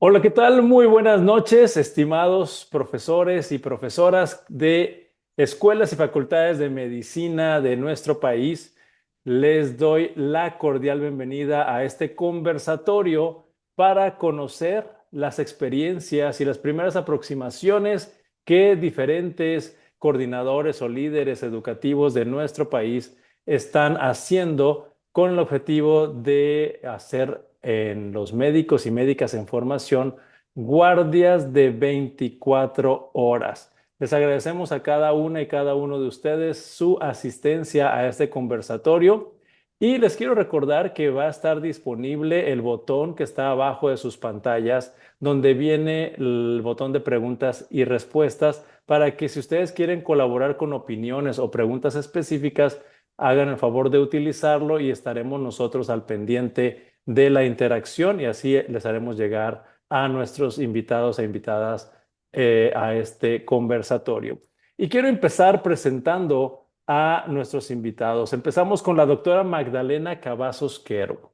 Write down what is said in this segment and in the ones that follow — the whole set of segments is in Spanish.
Hola, ¿qué tal? Muy buenas noches, estimados profesores y profesoras de escuelas y facultades de medicina de nuestro país. Les doy la cordial bienvenida a este conversatorio para conocer las experiencias y las primeras aproximaciones que diferentes coordinadores o líderes educativos de nuestro país están haciendo con el objetivo de hacer en los médicos y médicas en formación guardias de 24 horas. Les agradecemos a cada una y cada uno de ustedes su asistencia a este conversatorio y les quiero recordar que va a estar disponible el botón que está abajo de sus pantallas, donde viene el botón de preguntas y respuestas para que si ustedes quieren colaborar con opiniones o preguntas específicas, hagan el favor de utilizarlo y estaremos nosotros al pendiente de la interacción y así les haremos llegar a nuestros invitados e invitadas a este conversatorio. Y quiero empezar presentando a nuestros invitados. Empezamos con la doctora Magdalena Cavazos Quero.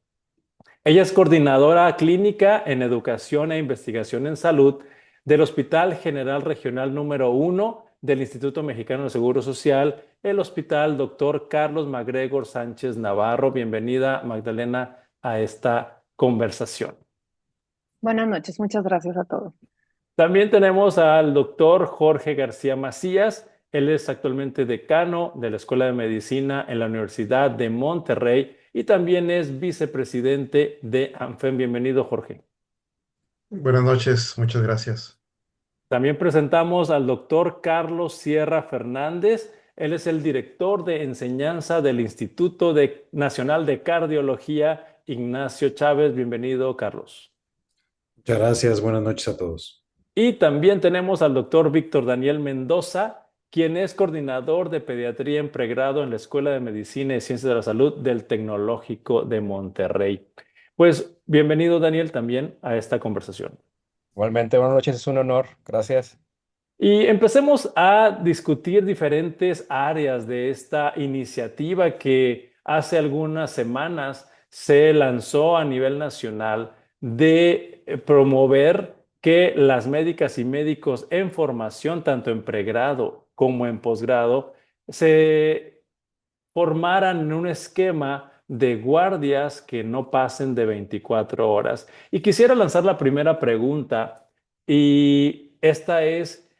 Ella es coordinadora clínica en educación e investigación en salud del Hospital General Regional número 1 del Instituto Mexicano de Seguro Social, el Hospital Dr. Carlos MacGregor Sánchez Navarro. Bienvenida, Magdalena, a esta conversación. Buenas noches, muchas gracias a todos. También tenemos al doctor Jorge García Macías. Él es actualmente decano de la Escuela de Medicina en la Universidad de Monterrey y también es vicepresidente de ANFEM. Bienvenido, Jorge. Buenas noches, muchas gracias. También presentamos al doctor Carlos Sierra Fernández. Él es el director de enseñanza del Nacional de Cardiología Ignacio Chávez. Bienvenido, Carlos. Muchas gracias, buenas noches a todos. Y también tenemos al doctor Víctor Daniel Mendoza, quien es coordinador de pediatría en pregrado en la Escuela de Medicina y Ciencias de la Salud del Tecnológico de Monterrey. Pues bienvenido, Daniel, también a esta conversación. Igualmente, buenas noches, es un honor. Gracias. Y empecemos a discutir diferentes áreas de esta iniciativa que hace algunas semanas se lanzó a nivel nacional de promover que las médicas y médicos en formación, tanto en pregrado como en posgrado, se formaran en un esquema de guardias que no pasen de 24 horas. Y quisiera lanzar la primera pregunta, y esta es: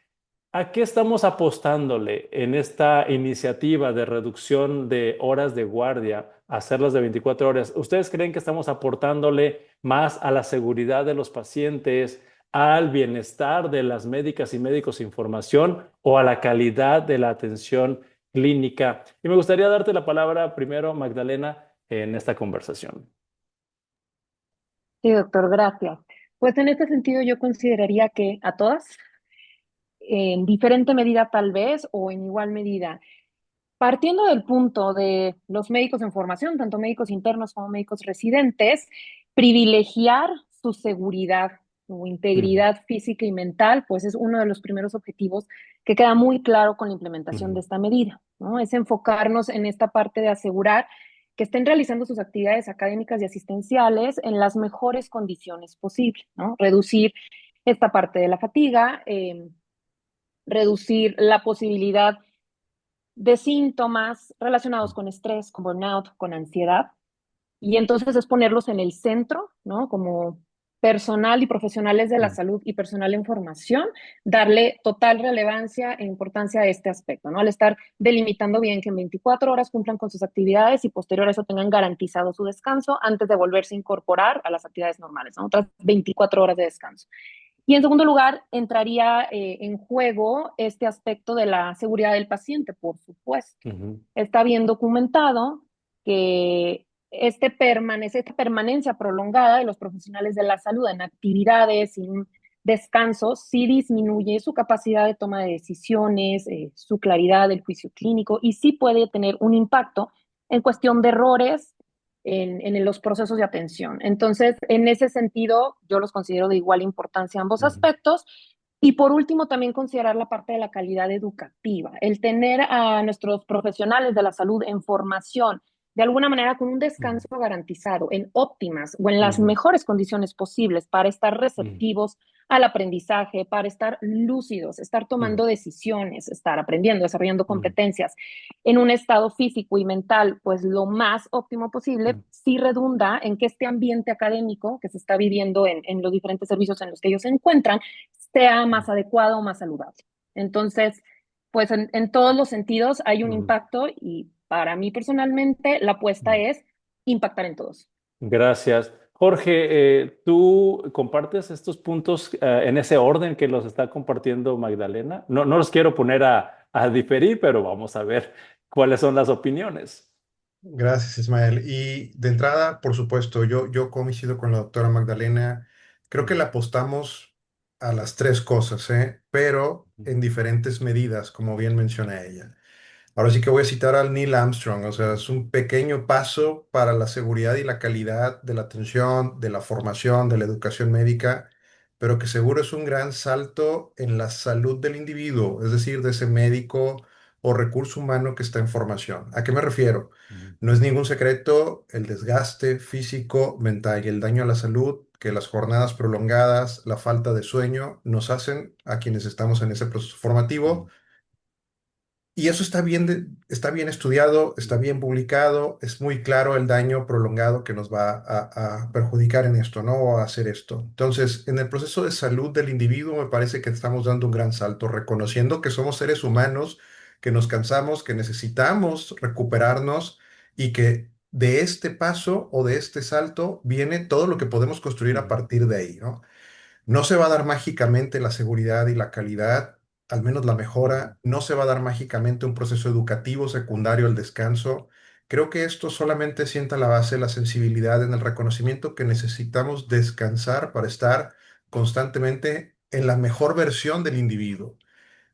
¿a qué estamos apostándole en esta iniciativa de reducción de horas de guardia, hacerlas de 24 horas? ¿Ustedes creen que estamos aportándole más a la seguridad de los pacientes, al bienestar de las médicas y médicos en formación o a la calidad de la atención clínica? Y me gustaría darte la palabra primero, Magdalena, en esta conversación. Sí, doctor, gracias. Pues en este sentido yo consideraría que a todas, en diferente medida tal vez o en igual medida, partiendo del punto de los médicos en formación, tanto médicos internos como médicos residentes, privilegiar su seguridad, su Ujú, integridad física y mental, pues es uno de los primeros objetivos que queda muy claro con la implementación de ujú, esta medida, ¿no? Es enfocarnos en esta parte de asegurar que estén realizando sus actividades académicas y asistenciales en las mejores condiciones posibles, ¿no? Reducir esta parte de la fatiga, reducir la posibilidad de síntomas relacionados con estrés, con burnout, con ansiedad, y entonces es ponerlos en el centro, ¿no? Como personal y profesionales de la ujú. salud y personal en formación, darle total relevancia e importancia a este aspecto, ¿no? Al estar delimitando bien que en 24 horas cumplan con sus actividades y posterior a eso tengan garantizado su descanso antes de volverse a incorporar a las actividades normales, ¿no? Otras 24 horas de descanso. Y en segundo lugar, entraría en juego este aspecto de la seguridad del paciente, por supuesto. Ujú. Está bien documentado que esta permanencia prolongada de los profesionales de la salud en actividades sin descanso sí disminuye su capacidad de toma de decisiones, su claridad del juicio clínico y sí puede tener un impacto en cuestión de errores en los procesos de atención. Entonces, en ese sentido, yo los considero de igual importancia ambos Ujú. aspectos. Y por último, también considerar la parte de la calidad educativa, el tener a nuestros profesionales de la salud en formación de alguna manera con un descanso garantizado, en óptimas o en las Ujú, mejores condiciones posibles para estar ujú, receptivos al aprendizaje, para estar lúcidos, estar ujú, tomando decisiones, estar aprendiendo, desarrollando ujú, competencias en un estado físico y mental, pues lo más óptimo posible, ujú, sí redunda en que este ambiente académico que se está viviendo en los diferentes servicios en los que ellos se encuentran sea más adecuado, más saludable. Entonces, pues en todos los sentidos hay un ujú, impacto y para mí personalmente la apuesta ujú. es impactar en todos. Gracias. Jorge, ¿tú compartes estos puntos en ese orden que los está compartiendo Magdalena? No, no los quiero poner a diferir, pero vamos a ver cuáles son las opiniones. Gracias, Ismael. Y de entrada, por supuesto, yo coincido con la doctora Magdalena. Creo que le apostamos a las tres cosas, ¿eh? Pero en diferentes medidas, como bien menciona ella. Ahora sí que voy a citar al Neil Armstrong, o sea, es un pequeño paso para la seguridad y la calidad de la atención, de la formación, de la educación médica, pero que seguro es un gran salto en la salud del individuo, es decir, de ese médico o recurso humano que está en formación. ¿A qué me refiero? No es ningún secreto el desgaste físico, mental y el daño a la salud que las jornadas prolongadas, la falta de sueño nos hacen a quienes estamos en ese proceso formativo y eso está bien estudiado, está bien publicado, es muy claro el daño prolongado que nos va a perjudicar en esto, ¿no? O a hacer esto. Entonces, en el proceso de salud del individuo me parece que estamos dando un gran salto, reconociendo que somos seres humanos, que nos cansamos, que necesitamos recuperarnos y que de este paso o de este salto viene todo lo que podemos construir a partir de ahí, ¿no? No se va a dar mágicamente la seguridad y la calidad, al menos la mejora. No se va a dar mágicamente un proceso educativo secundario al descanso. Creo que esto solamente sienta la base de la sensibilidad en el reconocimiento que necesitamos descansar para estar constantemente en la mejor versión del individuo.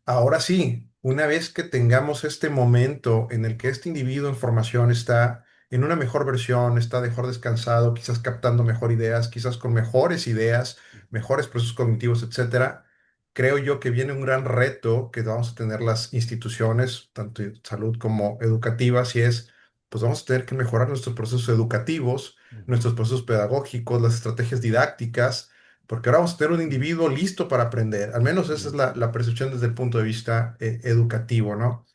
Ahora sí, una vez que tengamos este momento en el que este individuo en formación está en una mejor versión, está mejor descansado, quizás captando mejor ideas, quizás con mejores ideas, mejores procesos cognitivos, etcétera, creo yo que viene un gran reto que vamos a tener las instituciones, tanto de salud como educativas, y es, pues vamos a tener que mejorar nuestros procesos educativos, nuestros procesos pedagógicos, las estrategias didácticas porque ahora vamos a tener un individuo listo para aprender. Al menos esa es la percepción desde el punto de vista educativo, ¿no?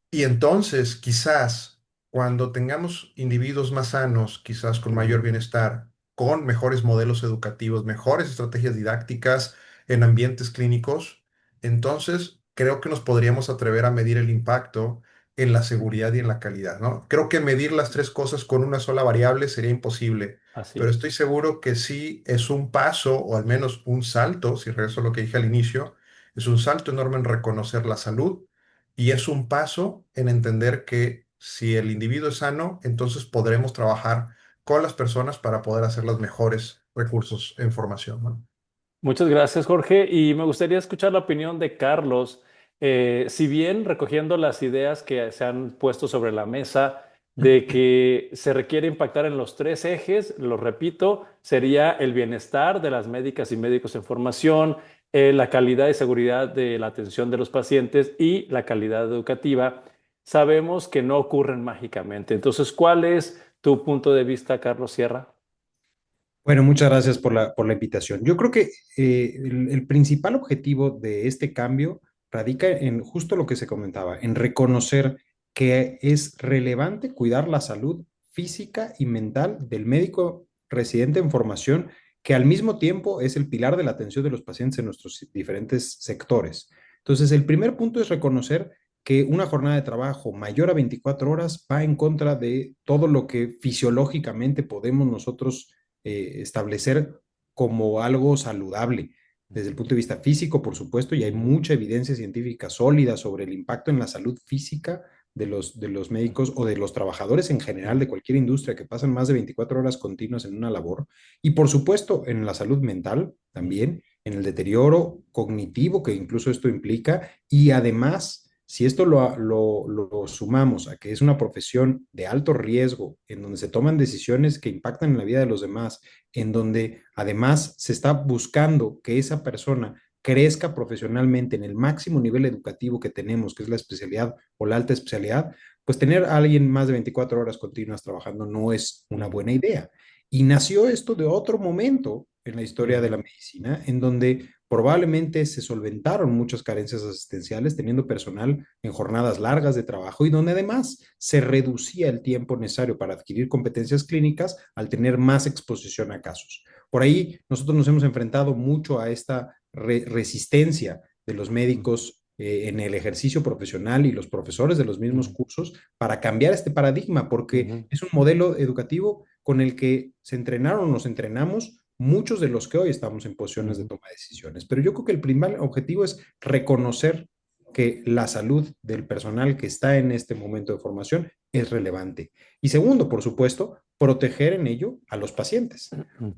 Y entonces, quizás, cuando tengamos individuos más sanos, quizás con mayor bienestar, con mejores modelos educativos, mejores estrategias didácticas en ambientes clínicos, entonces creo que nos podríamos atrever a medir el impacto en la seguridad y en la calidad, ¿no? Creo que medir las tres cosas con una sola variable sería imposible, Así pero es. estoy seguro que sí es un paso o al menos un salto, si regreso a lo que dije al inicio, es un salto enorme en reconocer la salud y es un paso en entender que si el individuo es sano, entonces podremos trabajar con las personas para poder hacer los mejores recursos en formación, ¿no? Muchas gracias, Jorge. Y me gustaría escuchar la opinión de Carlos. Si bien recogiendo las ideas que se han puesto sobre la mesa de que se requiere impactar en los tres ejes, lo repito, sería el bienestar de las médicas y médicos en formación, la calidad y seguridad de la atención de los pacientes y la calidad educativa. Sabemos que no ocurren mágicamente. Entonces, ¿cuál es tu punto de vista, Carlos Sierra? Bueno, muchas gracias por la invitación. Yo creo que el principal objetivo de este cambio radica en justo lo que se comentaba, en reconocer que es relevante cuidar la salud física y mental del médico residente en formación, que al mismo tiempo es el pilar de la atención de los pacientes en nuestros diferentes sectores. Entonces, el primer punto es reconocer que una jornada de trabajo mayor a 24 horas va en contra de todo lo que fisiológicamente podemos nosotros establecer como algo saludable desde el punto de vista físico, por supuesto, y hay mucha evidencia científica sólida sobre el impacto en la salud física de los médicos o de los trabajadores en general de cualquier industria que pasan más de 24 horas continuas en una labor, y por supuesto en la salud mental también, en el deterioro cognitivo que incluso esto implica, y además si esto lo sumamos a que es una profesión de alto riesgo, en donde se toman decisiones que impactan en la vida de los demás, en donde además se está buscando que esa persona crezca profesionalmente en el máximo nivel educativo que tenemos, que es la especialidad o la alta especialidad, pues tener a alguien más de 24 horas continuas trabajando no es una buena idea. Y nació esto de otro momento en la historia de la medicina, en donde probablemente se solventaron muchas carencias asistenciales teniendo personal en jornadas largas de trabajo y donde además se reducía el tiempo necesario para adquirir competencias clínicas al tener más exposición a casos. Por ahí nosotros nos hemos enfrentado mucho a esta resistencia de los médicos en el ejercicio profesional y los profesores de los mismos cursos para cambiar este paradigma, porque es un modelo educativo con el que se entrenaron, nos entrenamos muchos de los que hoy estamos en posiciones de toma de decisiones. Pero yo creo que el primer objetivo es reconocer que la salud del personal que está en este momento de formación es relevante. Y segundo, por supuesto, proteger en ello a los pacientes,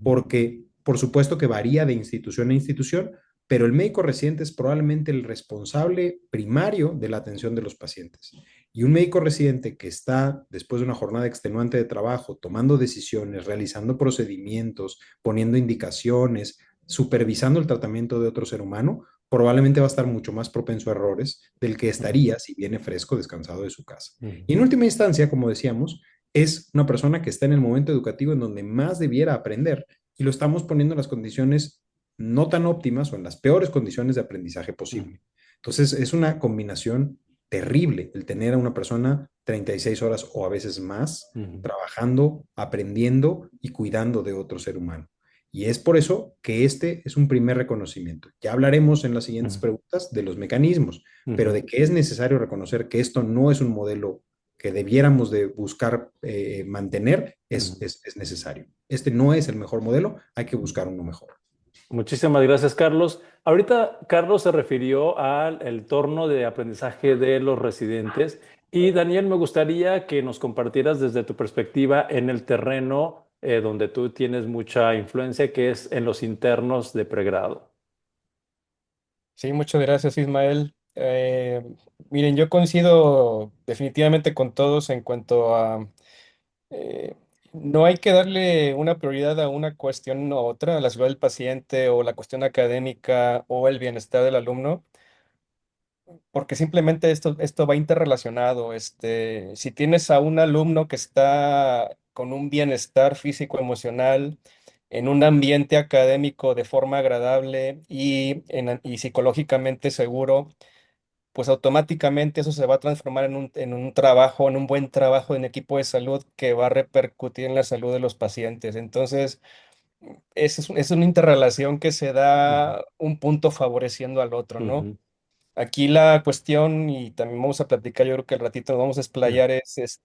porque por supuesto que varía de institución a institución, pero el médico residente es probablemente el responsable primario de la atención de los pacientes. Y un médico residente que está, después de una jornada extenuante de trabajo, tomando decisiones, realizando procedimientos, poniendo indicaciones, supervisando el tratamiento de otro ser humano, probablemente va a estar mucho más propenso a errores del que estaría si viene fresco, descansado de su casa. Y en última instancia, como decíamos, es una persona que está en el momento educativo en donde más debiera aprender y lo estamos poniendo en las condiciones no tan óptimas o en las peores condiciones de aprendizaje posible. Entonces, es una combinación terrible el tener a una persona 36 horas o a veces más trabajando, aprendiendo y cuidando de otro ser humano. Y es por eso que este es un primer reconocimiento. Ya hablaremos en las siguientes preguntas de los mecanismos, pero de que es necesario reconocer que esto no es un modelo que debiéramos de buscar mantener, es necesario. Este no es el mejor modelo, hay que buscar uno mejor. Muchísimas gracias, Carlos. Ahorita Carlos se refirió al entorno de aprendizaje de los residentes y Daniel, me gustaría que nos compartieras desde tu perspectiva en el terreno donde tú tienes mucha influencia, que es en los internos de pregrado. Sí, muchas gracias, Ismael. Miren, yo coincido definitivamente con todos en cuanto a eh, no hay que darle una prioridad a una cuestión u otra, a la salud del paciente o la cuestión académica o el bienestar del alumno, porque simplemente esto va interrelacionado. Si tienes a un alumno que está con un bienestar físico, emocional, en un ambiente académico de forma agradable y psicológicamente seguro, pues automáticamente eso se va a transformar en un trabajo, en un buen trabajo en equipo de salud que va a repercutir en la salud de los pacientes. Entonces, es una interrelación que se da un punto favoreciendo al otro, ¿no? Aquí la cuestión, y también vamos a platicar, yo creo que al ratito nos vamos a explayar, es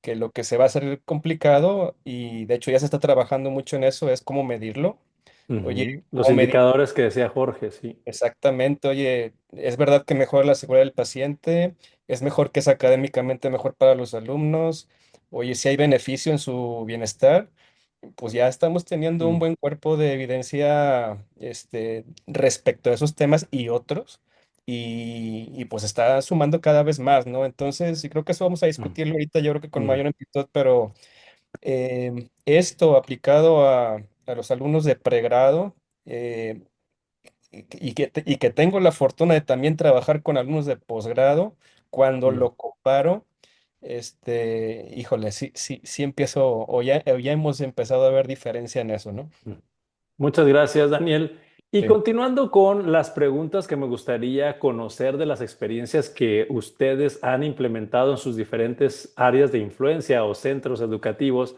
que lo que se va a hacer complicado, y de hecho ya se está trabajando mucho en eso, es cómo medirlo. Oye, Los ¿cómo medir? indicadores que decía Jorge, sí. Exactamente, oye, es verdad que mejora la seguridad del paciente, es mejor que es académicamente mejor para los alumnos, oye, si hay beneficio en su bienestar, pues ya estamos teniendo un buen cuerpo de evidencia respecto a esos temas y otros, y pues está sumando cada vez más, ¿no? Entonces, sí creo que eso vamos a discutirlo ahorita, yo creo que con mayor amplitud, pero esto aplicado a los alumnos de pregrado, y que tengo la fortuna de también trabajar con alumnos de posgrado, cuando lo comparo, híjole, sí empiezo, o ya hemos empezado a ver diferencia en eso, ¿no? Muchas gracias, Daniel. Y Sí. continuando con las preguntas que me gustaría conocer de las experiencias que ustedes han implementado en sus diferentes áreas de influencia o centros educativos,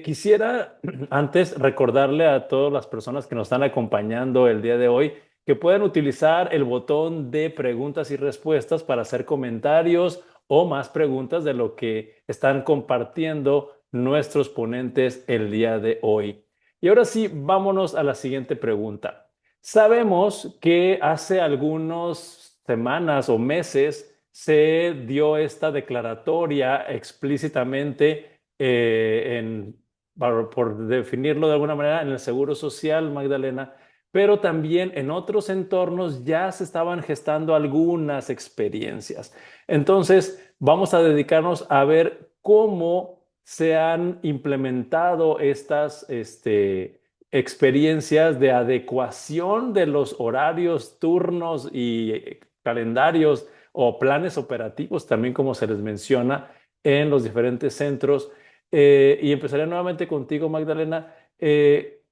quisiera antes recordarle a todas las personas que nos están acompañando el día de hoy que pueden utilizar el botón de preguntas y respuestas para hacer comentarios o más preguntas de lo que están compartiendo nuestros ponentes el día de hoy. Y ahora sí, vámonos a la siguiente pregunta. Sabemos que hace algunas semanas o meses se dio esta declaratoria explícitamente por definirlo de alguna manera, en el Seguro Social, Magdalena, pero también en otros entornos ya se estaban gestando algunas experiencias. Entonces, vamos a dedicarnos a ver cómo se han implementado estas experiencias de adecuación de los horarios, turnos y calendarios o planes operativos, también como se les menciona en los diferentes centros. Y empezaría nuevamente contigo, Magdalena.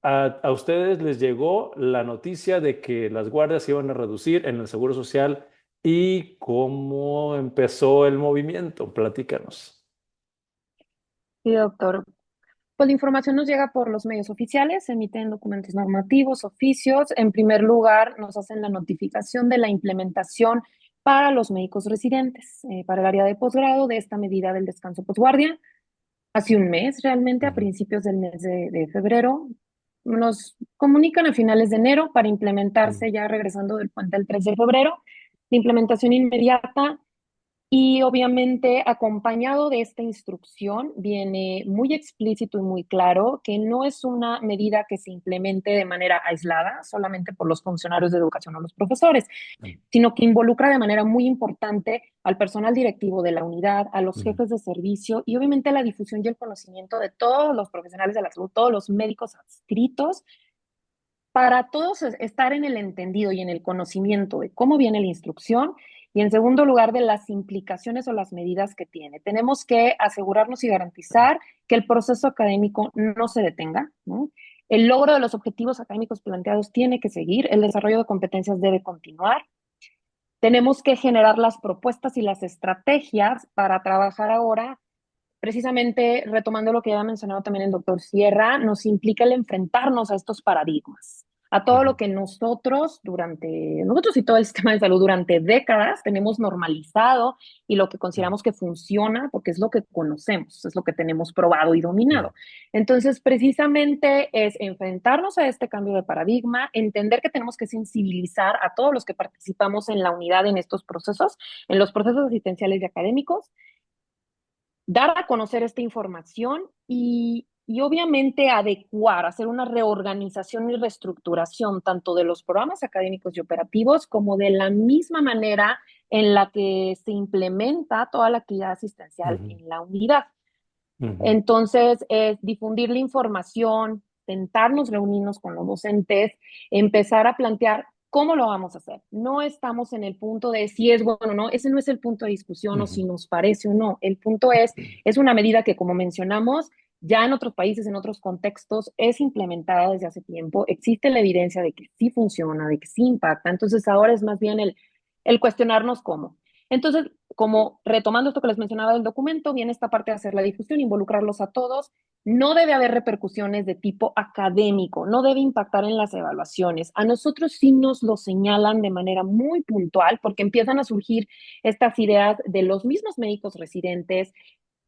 A ustedes les llegó la noticia de que las guardias se iban a reducir en el Seguro Social y cómo empezó el movimiento. Platícanos. Sí, doctor. Pues la información nos llega por los medios oficiales, se emiten documentos normativos, oficios. En primer lugar, nos hacen la notificación de la implementación para los médicos residentes, para el área de posgrado de esta medida del descanso posguardia. Hace un mes, realmente, a Ujú, principios del mes de febrero, nos comunican a finales de enero para ujú, implementarse ya regresando del puente del 3 de febrero. La implementación inmediata y obviamente acompañado de esta instrucción viene muy explícito y muy claro que no es una medida que se implemente de manera aislada solamente por los funcionarios de educación o los profesores, sino que involucra de manera muy importante al personal directivo de la unidad, a los ujú, jefes de servicio y obviamente la difusión y el conocimiento de todos los profesionales de la salud, todos los médicos adscritos, para todos estar en el entendido y en el conocimiento de cómo viene la instrucción y en segundo lugar de las implicaciones o las medidas que tiene. Tenemos que asegurarnos y garantizar que el proceso académico no se detenga, ¿no? El logro de los objetivos académicos planteados tiene que seguir, el desarrollo de competencias debe continuar. Tenemos que generar las propuestas y las estrategias para trabajar ahora. Precisamente retomando lo que ya ha mencionado también el doctor Sierra, nos implica el enfrentarnos a estos paradigmas, a todo ujú, lo que nosotros y todo el sistema de salud durante décadas tenemos normalizado y lo que consideramos que funciona porque es lo que conocemos, es lo que tenemos probado y ujú, dominado. Entonces, precisamente es enfrentarnos a este cambio de paradigma, entender que tenemos que sensibilizar a todos los que participamos en la unidad en estos procesos, en los procesos asistenciales y académicos, dar a conocer esta información y obviamente adecuar, hacer una reorganización y reestructuración tanto de los programas académicos y operativos como de la misma manera en la que se implementa toda la actividad asistencial ujú, en la unidad. ujú, Entonces, es difundir la información, sentarnos, reunirnos con los docentes, empezar a plantear cómo lo vamos a hacer. No estamos en el punto de si es bueno o no, ese no es el punto de discusión o si ujú, nos parece o no. El punto es una medida que, como mencionamos, ya en otros países, en otros contextos, es implementada desde hace tiempo. Existe la evidencia de que sí funciona, de que sí impacta. Entonces, ahora es más bien el cuestionarnos cómo. Entonces, como retomando esto que les mencionaba del documento, viene esta parte de hacer la difusión, involucrarlos a todos. No debe haber repercusiones de tipo académico, no debe impactar en las evaluaciones. A nosotros sí nos lo señalan de manera muy puntual porque empiezan a surgir estas ideas de los mismos médicos residentes,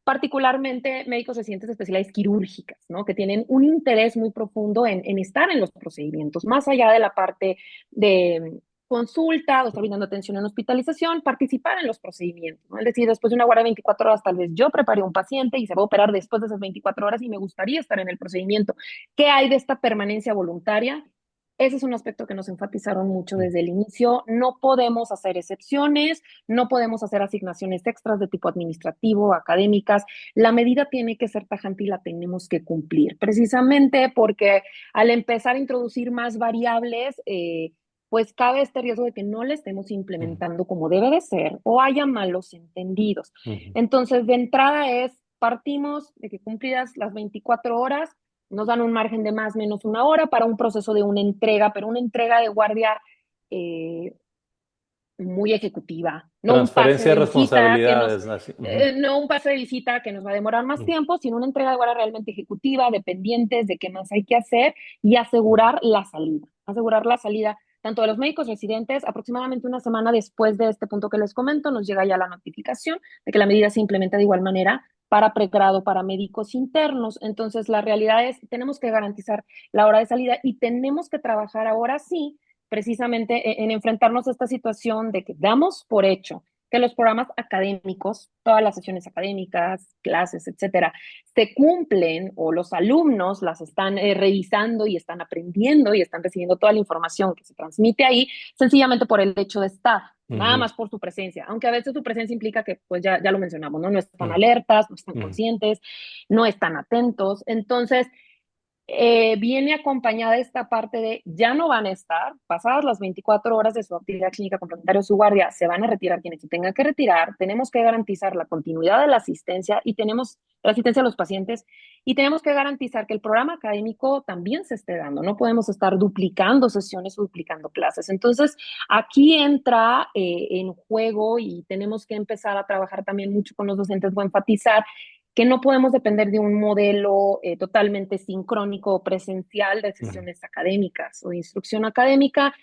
particularmente médicos residentes de especialidades quirúrgicas, ¿no? Que tienen un interés muy profundo en estar en los procedimientos, más allá de la parte de consulta o estar brindando atención en hospitalización, participar en los procedimientos, ¿no? Es decir, después de una guardia de 24 horas, tal vez yo preparé un paciente y se va a operar después de esas 24 horas y me gustaría estar en el procedimiento. ¿Qué hay de esta permanencia voluntaria? Ese es un aspecto que nos enfatizaron mucho desde el inicio. No podemos hacer excepciones, no podemos hacer asignaciones extras de tipo administrativo, académicas. La medida tiene que ser tajante y la tenemos que cumplir, precisamente porque al empezar a introducir más variables, pues cabe este riesgo de que no le estemos ujú, implementando como debe de ser o haya malos entendidos. ujú. Entonces, de entrada partimos de que cumplidas las 24 horas, nos dan un margen de más o menos una hora para un proceso de una entrega, pero una entrega de guardia eh, muy ejecutiva, no un pase Transferencia de de visita que nos, responsabilidades, así. Ujú, no un pase de visita que nos va a demorar más ujú, tiempo, sino una entrega de guardia realmente ejecutiva, dependientes de qué más hay que hacer y ujú, asegurar la salida tanto de los médicos residentes. Aproximadamente una semana después de este punto que les comento, nos llega ya la notificación de que la medida se implementa de igual manera para pregrado, para médicos internos. Entonces, la realidad es, tenemos que garantizar la hora de salida y tenemos que trabajar ahora sí precisamente en enfrentarnos a esta situación de que damos por hecho que los programas académicos, todas las sesiones académicas, clases, etcétera, se cumplen o los alumnos las están revisando y están aprendiendo y están recibiendo toda la información que se transmite ahí, sencillamente por el hecho de estar, nada ujú, más por su presencia, aunque a veces su presencia implica que, pues ya lo mencionamos, ¿no? No están ujú, alertas, no están ujú, conscientes, no están atentos. Entonces, Viene acompañada esta parte de ya no van a estar, pasadas las 24 horas de su actividad clínica complementaria o su guardia, se van a retirar quienes se tengan que retirar, tenemos que garantizar la continuidad de la asistencia y tenemos la asistencia a los pacientes y tenemos que garantizar que el programa académico también se esté dando, no podemos estar duplicando sesiones o duplicando clases. Entonces, aquí entra en juego y tenemos que empezar a trabajar también mucho con los docentes o enfatizar que no podemos depender de un modelo totalmente sincrónico o presencial de sesiones académicas o de instrucción académica,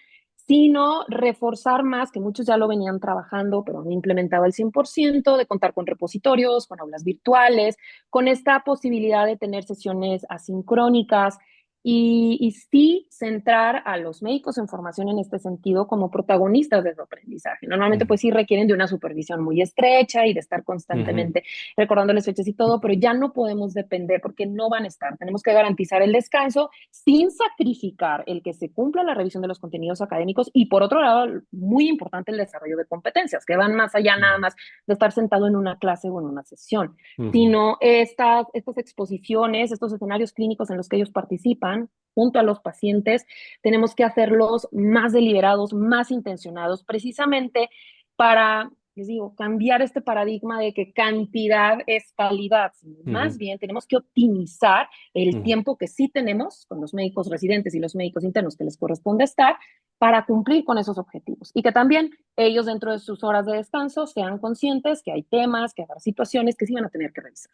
sino reforzar más, que muchos ya lo venían trabajando, pero no implementaba el 100%, de contar con repositorios, con aulas virtuales, con esta posibilidad de tener sesiones asincrónicas y sí centrar a los médicos en formación en este sentido como protagonistas de su aprendizaje. Normalmente pues sí requieren de una supervisión muy estrecha y de estar constantemente recordándoles fechas y todo, pero ya no podemos depender porque no van a estar. Tenemos que garantizar el descanso sin sacrificar el que se cumpla la revisión de los contenidos académicos y por otro lado, muy importante el desarrollo de competencias, que van más allá nada más de estar sentado en una clase o en una sesión, sino estas exposiciones, estos escenarios clínicos en los que ellos participan junto a los pacientes, tenemos que hacerlos más deliberados, más intencionados, precisamente para, les digo, cambiar este paradigma de que cantidad es calidad. Más bien tenemos que optimizar el tiempo que sí tenemos con los médicos residentes y los médicos internos que les corresponde estar para cumplir con esos objetivos. Y que también ellos dentro de sus horas de descanso sean conscientes que hay temas, que hay situaciones que sí van a tener que revisar.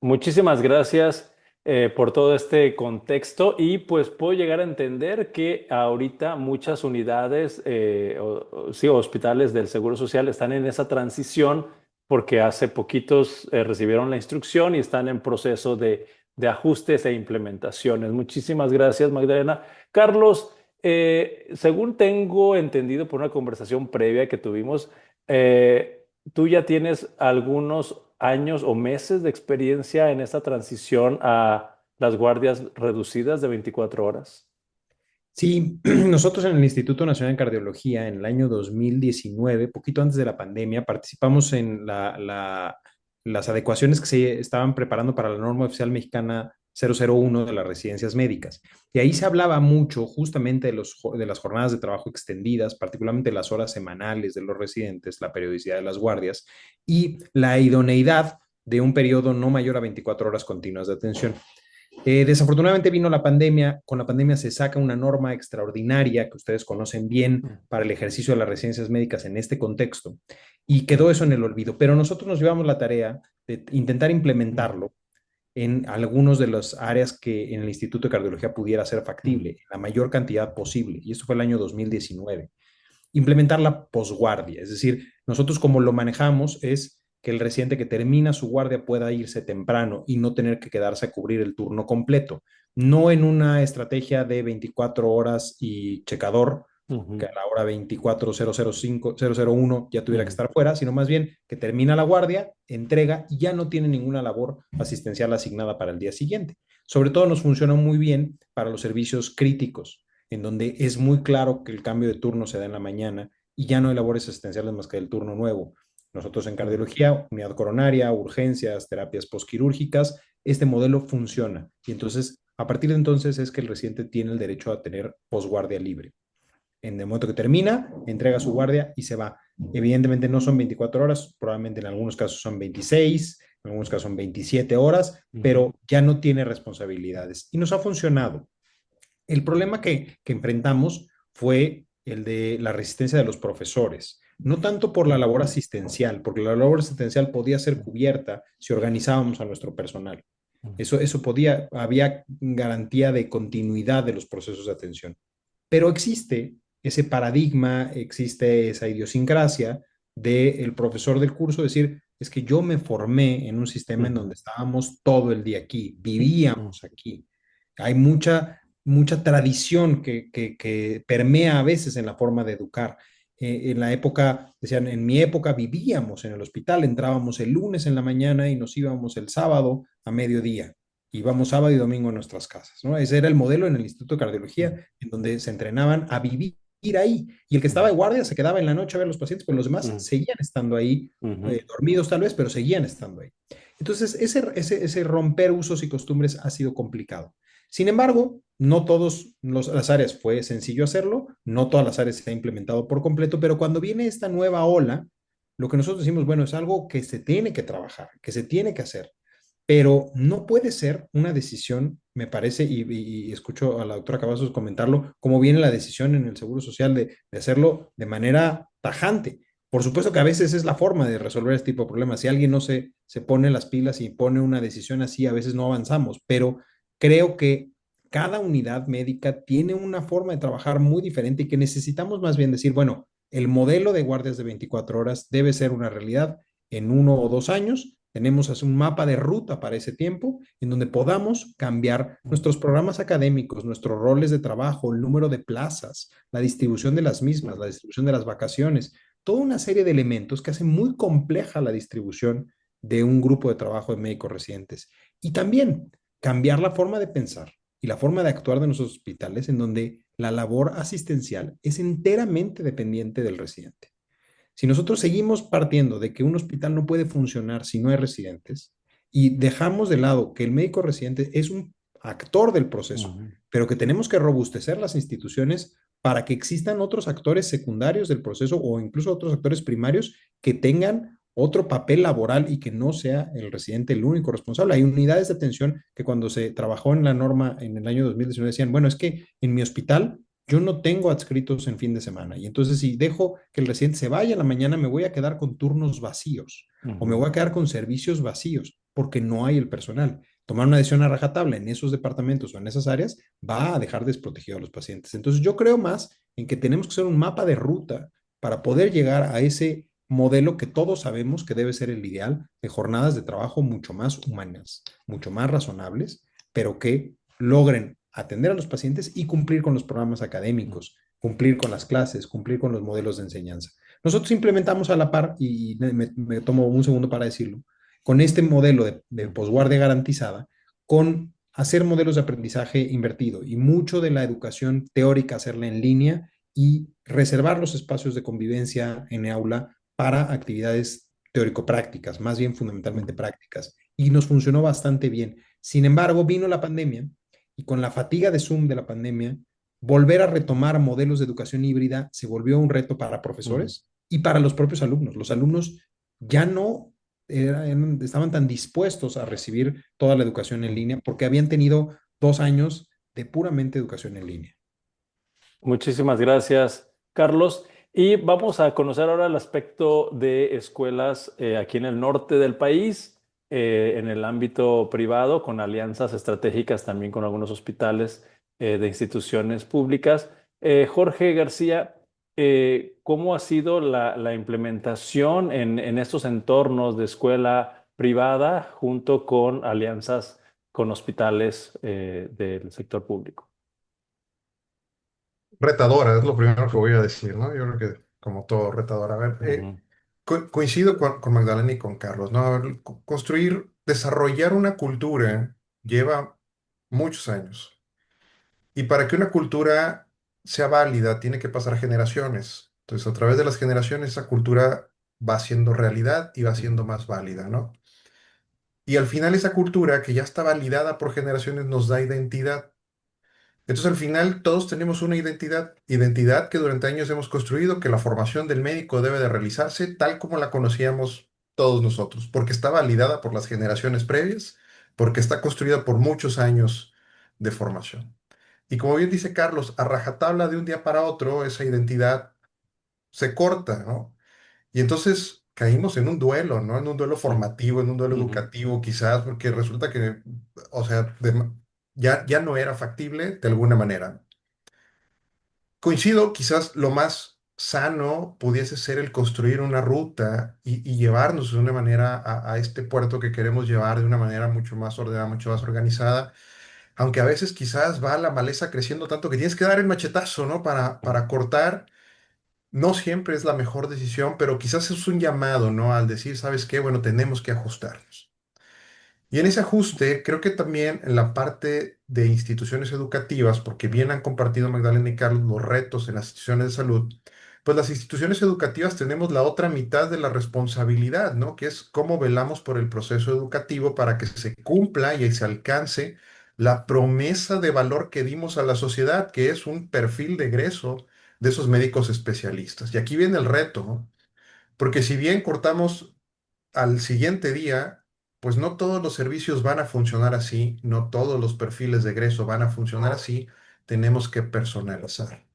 Muchísimas gracias por todo este contexto y pues puedo llegar a entender que ahorita muchas unidades, sí, hospitales del Seguro Social están en esa transición porque hace poquitos recibieron la instrucción y están en proceso de ajustes e implementaciones. Muchísimas gracias, Magdalena. Carlos, según tengo entendido por una conversación previa que tuvimos, tú ya tienes algunos años o meses de experiencia en esta transición a las guardias reducidas de 24 horas. Sí, nosotros en el Instituto Nacional de Cardiología en el año 2019, poquito antes de la pandemia, participamos en las adecuaciones que se estaban preparando para la norma oficial mexicana 001 de las residencias médicas. Y ahí se hablaba mucho justamente de las jornadas de trabajo extendidas, particularmente las horas semanales de los residentes, la periodicidad de las guardias y la idoneidad de un periodo no mayor a 24 horas continuas de atención. Desafortunadamente vino la pandemia, con la pandemia se saca una norma extraordinaria que ustedes conocen bien para el ejercicio de las residencias médicas en este contexto y quedó eso en el olvido, pero nosotros nos llevamos la tarea de intentar implementarlo en algunos de las áreas que en el Instituto de Cardiología pudiera ser factible, en la mayor cantidad posible, y esto fue el año 2019. Implementar la posguardia, es decir, nosotros como lo manejamos es que el residente que termina su guardia pueda irse temprano y no tener que quedarse a cubrir el turno completo. No en una estrategia de 24 horas y checador, que a la hora 24:005:001 ya tuviera que estar fuera, sino más bien que termina la guardia, entrega y ya no tiene ninguna labor asistencial asignada para el día siguiente. Sobre todo nos funciona muy bien para los servicios críticos, en donde es muy claro que el cambio de turno se da en la mañana y ya no hay labores asistenciales más que del turno nuevo. Nosotros en cardiología, unidad coronaria, urgencias, terapias postquirúrgicas, este modelo funciona. Y entonces, a partir de entonces es que el residente tiene el derecho a tener posguardia libre. En el momento que termina, entrega su guardia y se va. Evidentemente no son 24 horas, probablemente en algunos casos son 26, en algunos casos son 27 horas, pero ya no tiene responsabilidades. Y nos ha funcionado. El problema que enfrentamos fue el de la resistencia de los profesores, no tanto por la labor asistencial, porque la labor asistencial podía ser cubierta si organizábamos a nuestro personal. Eso podía, había garantía de continuidad de los procesos de atención. Pero existe ese paradigma, existe esa idiosincrasia del profesor del curso, decir, es que yo me formé en un sistema en donde estábamos todo el día aquí, vivíamos aquí. Hay mucha tradición que permea a veces en la forma de educar. En la época, decían, en mi época vivíamos en el hospital, entrábamos el lunes en la mañana y nos íbamos el sábado a mediodía. Íbamos sábado y domingo a nuestras casas, ¿no? Ese era el modelo en el Instituto de Cardiología, en donde se entrenaban a vivir ahí. Y el que estaba de guardia se quedaba en la noche a ver a los pacientes, pero los demás seguían estando ahí, dormidos tal vez, pero seguían estando ahí. Entonces, ese romper usos y costumbres ha sido complicado. Sin embargo, no todas las áreas fue sencillo hacerlo, no todas las áreas se ha implementado por completo, pero cuando viene esta nueva ola, lo que nosotros decimos, bueno, es algo que se tiene que trabajar, que se tiene que hacer, pero no puede ser una decisión, me parece, y escucho a la doctora Cavazos comentarlo, como viene la decisión en el Seguro Social de hacerlo de manera tajante. Por supuesto que a veces es la forma de resolver este tipo de problemas. Si alguien no se pone las pilas y pone una decisión así, a veces no avanzamos, pero creo que cada unidad médica tiene una forma de trabajar muy diferente y que necesitamos más bien decir, bueno, el modelo de guardias de 24 horas debe ser una realidad en 1 o 2 años. Tenemos un mapa de ruta para ese tiempo en donde podamos cambiar nuestros programas académicos, nuestros roles de trabajo, el número de plazas, la distribución de las mismas, la distribución de las vacaciones, toda una serie de elementos que hacen muy compleja la distribución de un grupo de trabajo de médicos residentes. Y también cambiar la forma de pensar y la forma de actuar de nuestros hospitales en donde la labor asistencial es enteramente dependiente del residente. Si nosotros seguimos partiendo de que un hospital no puede funcionar si no hay residentes y dejamos de lado que el médico residente es un actor del proceso, pero que tenemos que robustecer las instituciones para que existan otros actores secundarios del proceso o incluso otros actores primarios que tengan otro papel laboral y que no sea el residente el único responsable. Hay unidades de atención que cuando se trabajó en la norma en el año 2019 decían, bueno, es que en mi hospital yo no tengo adscritos en fin de semana. Y entonces, si dejo que el residente se vaya en la mañana, me voy a quedar con turnos vacíos o me voy a quedar con servicios vacíos porque no hay el personal. Tomar una decisión a rajatabla en esos departamentos o en esas áreas va a dejar desprotegido a los pacientes. Entonces, yo creo más en que tenemos que hacer un mapa de ruta para poder llegar a ese modelo que todos sabemos que debe ser el ideal de jornadas de trabajo mucho más humanas, mucho más razonables, pero que logren atender a los pacientes y cumplir con los programas académicos, cumplir con las clases, cumplir con los modelos de enseñanza. Nosotros implementamos a la par, y me tomo un segundo para decirlo, con este modelo de posguardia garantizada, con hacer modelos de aprendizaje invertido y mucho de la educación teórica hacerla en línea y reservar los espacios de convivencia en aula para actividades teórico-prácticas, más bien fundamentalmente prácticas. Y nos funcionó bastante bien. Sin embargo, vino la pandemia y con la fatiga de Zoom de la pandemia, volver a retomar modelos de educación híbrida se volvió un reto para profesores y para los propios alumnos. Los alumnos ya no estaban tan dispuestos a recibir toda la educación en línea porque habían tenido 2 años de puramente educación en línea. Muchísimas gracias, Carlos. Y vamos a conocer ahora el aspecto de escuelas aquí en el norte del país, en el ámbito privado, con alianzas estratégicas también con algunos hospitales de instituciones públicas. Jorge García, ¿cómo ha sido la implementación en estos entornos de escuela privada junto con alianzas con hospitales del sector público? Retadora, es lo primero que voy a decir, ¿no? Yo creo que como todo retadora. A ver, coincido con Magdalena y con Carlos, ¿no? A ver, construir, desarrollar una cultura lleva muchos años. Y para que una cultura sea válida, tiene que pasar generaciones. Entonces, a través de las generaciones, esa cultura va siendo realidad y va siendo más válida, ¿no? Y al final, esa cultura que ya está validada por generaciones nos da identidad. Entonces, al final, todos tenemos una identidad, identidad que durante años hemos construido, que la formación del médico debe de realizarse tal como la conocíamos todos nosotros, porque está validada por las generaciones previas, porque está construida por muchos años de formación. Y como bien dice Carlos, a rajatabla de un día para otro, esa identidad se corta, ¿no? Y entonces caímos en un duelo, ¿no? En un duelo formativo, en un duelo educativo, quizás, porque resulta que, o sea, ya no era factible de alguna manera. Coincido, quizás lo más sano pudiese ser el construir una ruta y llevarnos de una manera a este puerto que queremos llevar de una manera mucho más ordenada, mucho más organizada, aunque a veces quizás va la maleza creciendo tanto que tienes que dar el machetazo, ¿no? Para cortar. No siempre es la mejor decisión, pero quizás es un llamado, ¿no? Al decir, ¿sabes qué? Bueno, tenemos que ajustarnos. Y en ese ajuste, creo que también en la parte de instituciones educativas, porque bien han compartido Magdalena y Carlos los retos en las instituciones de salud, pues las instituciones educativas tenemos la otra mitad de la responsabilidad, ¿no? Que es cómo velamos por el proceso educativo para que se cumpla y se alcance la promesa de valor que dimos a la sociedad, que es un perfil de egreso de esos médicos especialistas. Y aquí viene el reto, ¿no? Porque si bien cortamos al siguiente día, pues no todos los servicios van a funcionar así, no todos los perfiles de egreso van a funcionar así, tenemos que personalizar.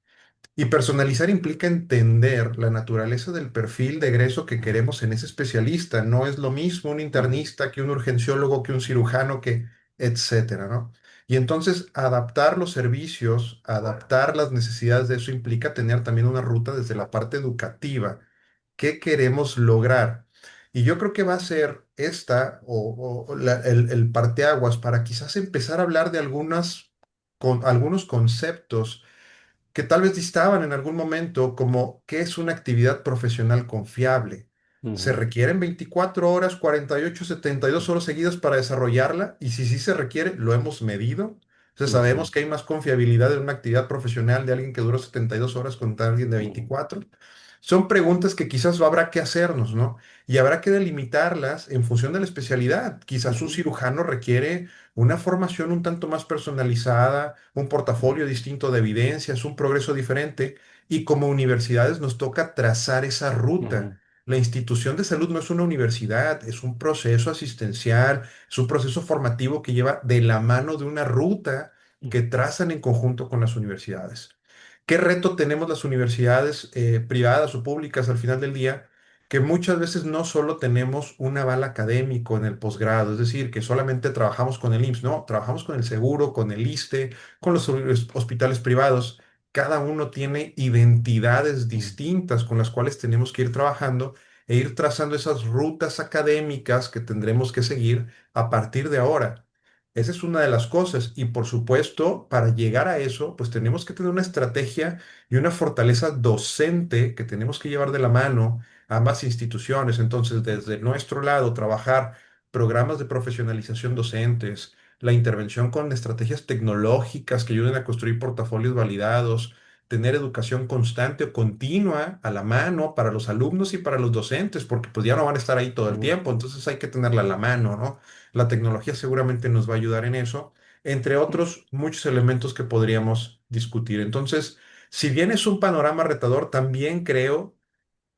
Y personalizar implica entender la naturaleza del perfil de egreso que queremos en ese especialista. No es lo mismo un Ujú, internista que un urgenciólogo, que un cirujano, que etcétera, ¿no? Y entonces adaptar los servicios, adaptar las necesidades de eso implica tener también una ruta desde la parte educativa. ¿Qué queremos lograr? Y yo creo que va a ser esta el parteaguas para quizás empezar a hablar de algunos conceptos que tal vez distaban en algún momento, como qué es una actividad profesional confiable. ¿Se ujú, requieren 24 horas, 48, 72 horas seguidas para desarrollarla? Y si sí se requiere, ¿lo hemos medido? O sea, ujú, sabemos que hay más confiabilidad en una actividad profesional de alguien que duró 72 horas contra alguien de ujú, 24. Son preguntas que quizás habrá que hacernos, ¿no? Y habrá que delimitarlas en función de la especialidad. Quizás un ujú, cirujano requiere una formación un tanto más personalizada, un portafolio distinto de evidencias, un progreso diferente, y como universidades nos toca trazar esa ruta. ujú, La institución de salud no es una universidad, es un proceso asistencial, es un proceso formativo que lleva de la mano de una ruta ujú, que trazan en conjunto con las universidades. ¿Qué reto tenemos las universidades privadas o públicas al final del día? Que muchas veces no solo tenemos un aval académico en el posgrado, es decir, que solamente trabajamos con el IMSS, no, trabajamos con el seguro, con el ISSSTE, con los hospitales privados. Cada uno tiene identidades ujú, distintas con las cuales tenemos que ir trabajando e ir trazando esas rutas académicas que tendremos que seguir a partir de ahora. Esa es una de las cosas. Y por supuesto, para llegar a eso, pues tenemos que tener una estrategia y una fortaleza docente que tenemos que llevar de la mano a ambas instituciones. Entonces, desde nuestro lado, trabajar programas de profesionalización docentes, la intervención con estrategias tecnológicas que ayuden a construir portafolios validados, tener educación constante o continua a la mano para los alumnos y para los docentes, porque pues ya no van a estar ahí todo el ujú, tiempo, entonces hay que tenerla a la mano, ¿no? La tecnología seguramente nos va a ayudar en eso, entre otros muchos elementos que podríamos discutir. Entonces, si bien es un panorama retador, también creo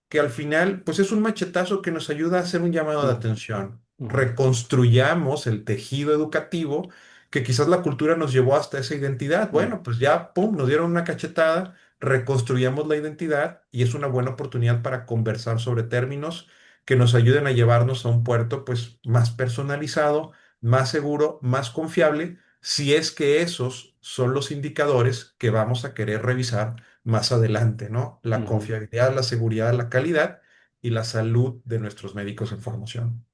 que al final, pues es un machetazo que nos ayuda a hacer un llamado de ujú, atención. ujú, Reconstruyamos el tejido educativo que quizás la cultura nos llevó hasta esa identidad. ujú, Bueno, pues ya, pum, nos dieron una cachetada, reconstruyamos la identidad y es una buena oportunidad para conversar sobre términos que nos ayuden a llevarnos a un puerto, pues, más personalizado, más seguro, más confiable, si es que esos son los indicadores que vamos a querer revisar más adelante, ¿no? La ujú. confiabilidad, la seguridad, la calidad y la salud de nuestros médicos en formación.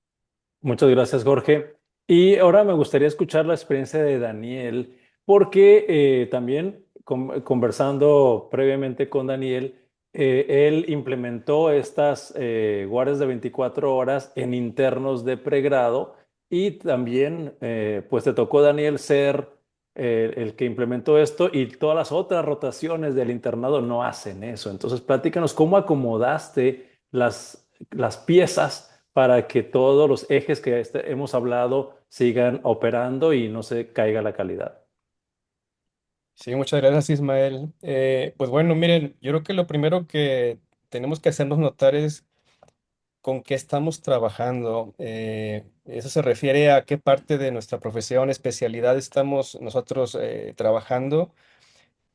Muchas gracias, Jorge. Y ahora me gustaría escuchar la experiencia de Daniel, porque también conversando previamente con Daniel, él implementó estas guardias de 24 horas en internos de pregrado y también, pues te tocó, Daniel, ser el que implementó esto y todas las otras rotaciones del internado no hacen eso. Entonces, platícanos cómo acomodaste las piezas para que todos los ejes que hemos hablado sigan operando y no se caiga la calidad. Sí, muchas gracias, Ismael. Pues bueno, miren, yo creo que lo primero que tenemos que hacernos notar es con qué estamos trabajando. Eso se refiere a qué parte de nuestra profesión, especialidad estamos nosotros trabajando,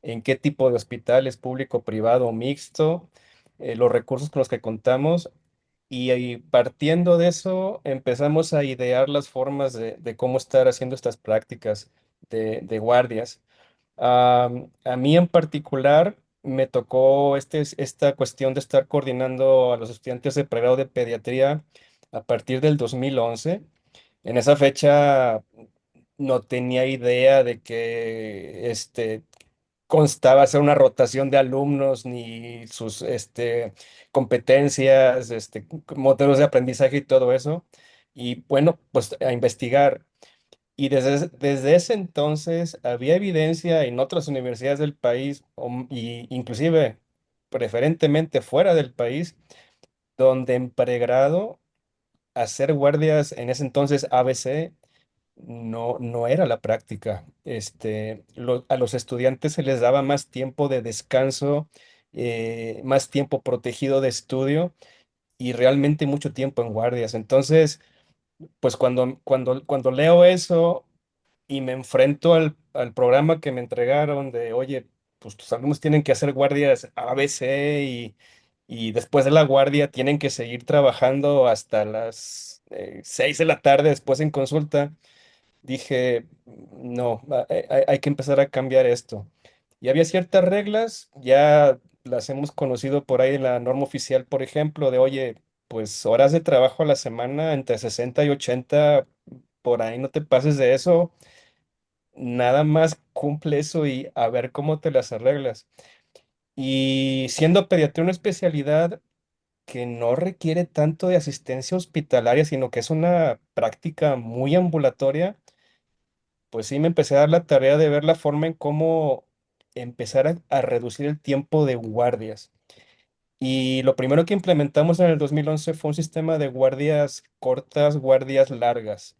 en qué tipo de hospital es público, privado o mixto, los recursos con los que contamos. Y ahí, partiendo de eso, empezamos a idear las formas de cómo estar haciendo estas prácticas de guardias. A mí en particular me tocó esta cuestión de estar coordinando a los estudiantes de pregrado de pediatría a partir del 2011. En esa fecha no tenía idea de que constaba hacer una rotación de alumnos ni sus competencias, modelos de aprendizaje y todo eso. Y bueno, pues a investigar. Y desde ese entonces había evidencia en otras universidades del país, y inclusive preferentemente fuera del país, donde en pregrado hacer guardias en ese entonces ABC no era la práctica. A los estudiantes se les daba más tiempo de descanso, más tiempo protegido de estudio y realmente mucho tiempo en guardias. Entonces, pues cuando leo eso y me enfrento al programa que me entregaron de, oye, pues tus alumnos tienen que hacer guardias ABC y después de la guardia tienen que seguir trabajando hasta las 6 de la tarde después en consulta, dije, no, hay que empezar a cambiar esto. Y había ciertas reglas, ya las hemos conocido por ahí en la norma oficial, por ejemplo, de, oye, pues horas de trabajo a la semana entre 60 y 80 por ahí no te pases de eso, nada más cumple eso y a ver cómo te las arreglas. Y siendo pediatría una especialidad que no requiere tanto de asistencia hospitalaria, sino que es una práctica muy ambulatoria, pues sí me empecé a dar la tarea de ver la forma en cómo empezar a reducir el tiempo de guardias. Y lo primero que implementamos en el 2011 fue un sistema de guardias cortas, guardias largas.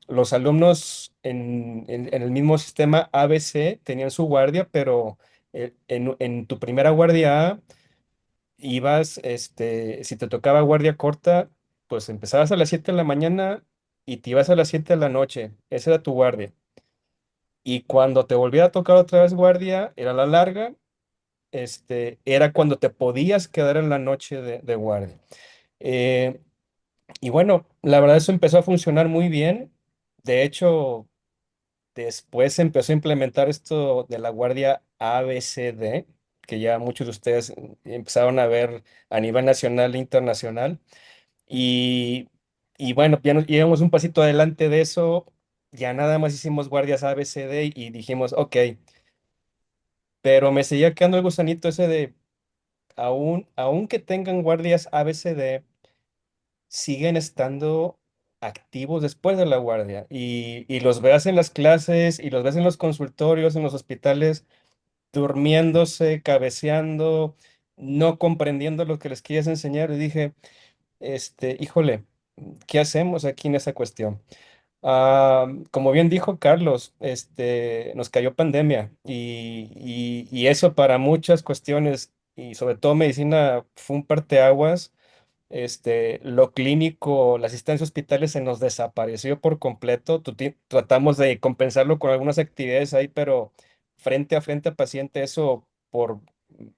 Los alumnos en el mismo sistema ABC tenían su guardia, pero en tu primera guardia A ibas, si te tocaba guardia corta, pues empezabas a las 7 de la mañana y te ibas a las 7 de la noche. Esa era tu guardia. Y cuando te volvía a tocar otra vez guardia, era la larga, era cuando te podías quedar en la noche de guardia. Eh, y bueno, la verdad eso empezó a funcionar muy bien. De hecho, después se empezó a implementar esto de la guardia ABCD, que ya muchos de ustedes empezaron a ver a nivel nacional e internacional. Y, y bueno, ya nos íbamos un pasito adelante de eso, ya nada más hicimos guardias ABCD y dijimos, ok, pero me seguía quedando el gusanito ese de, aún que tengan guardias ABCD, siguen estando activos después de la guardia y los veas en las clases y los ves en los consultorios, en los hospitales, durmiéndose, cabeceando, no comprendiendo lo que les quieres enseñar. Y dije, híjole, ¿qué hacemos aquí en esa cuestión? Como bien dijo Carlos, nos cayó pandemia y eso para muchas cuestiones y sobre todo medicina fue un parteaguas. Lo clínico, la asistencia a hospitales se nos desapareció por completo. Tratamos de compensarlo con algunas actividades ahí, pero frente a paciente eso por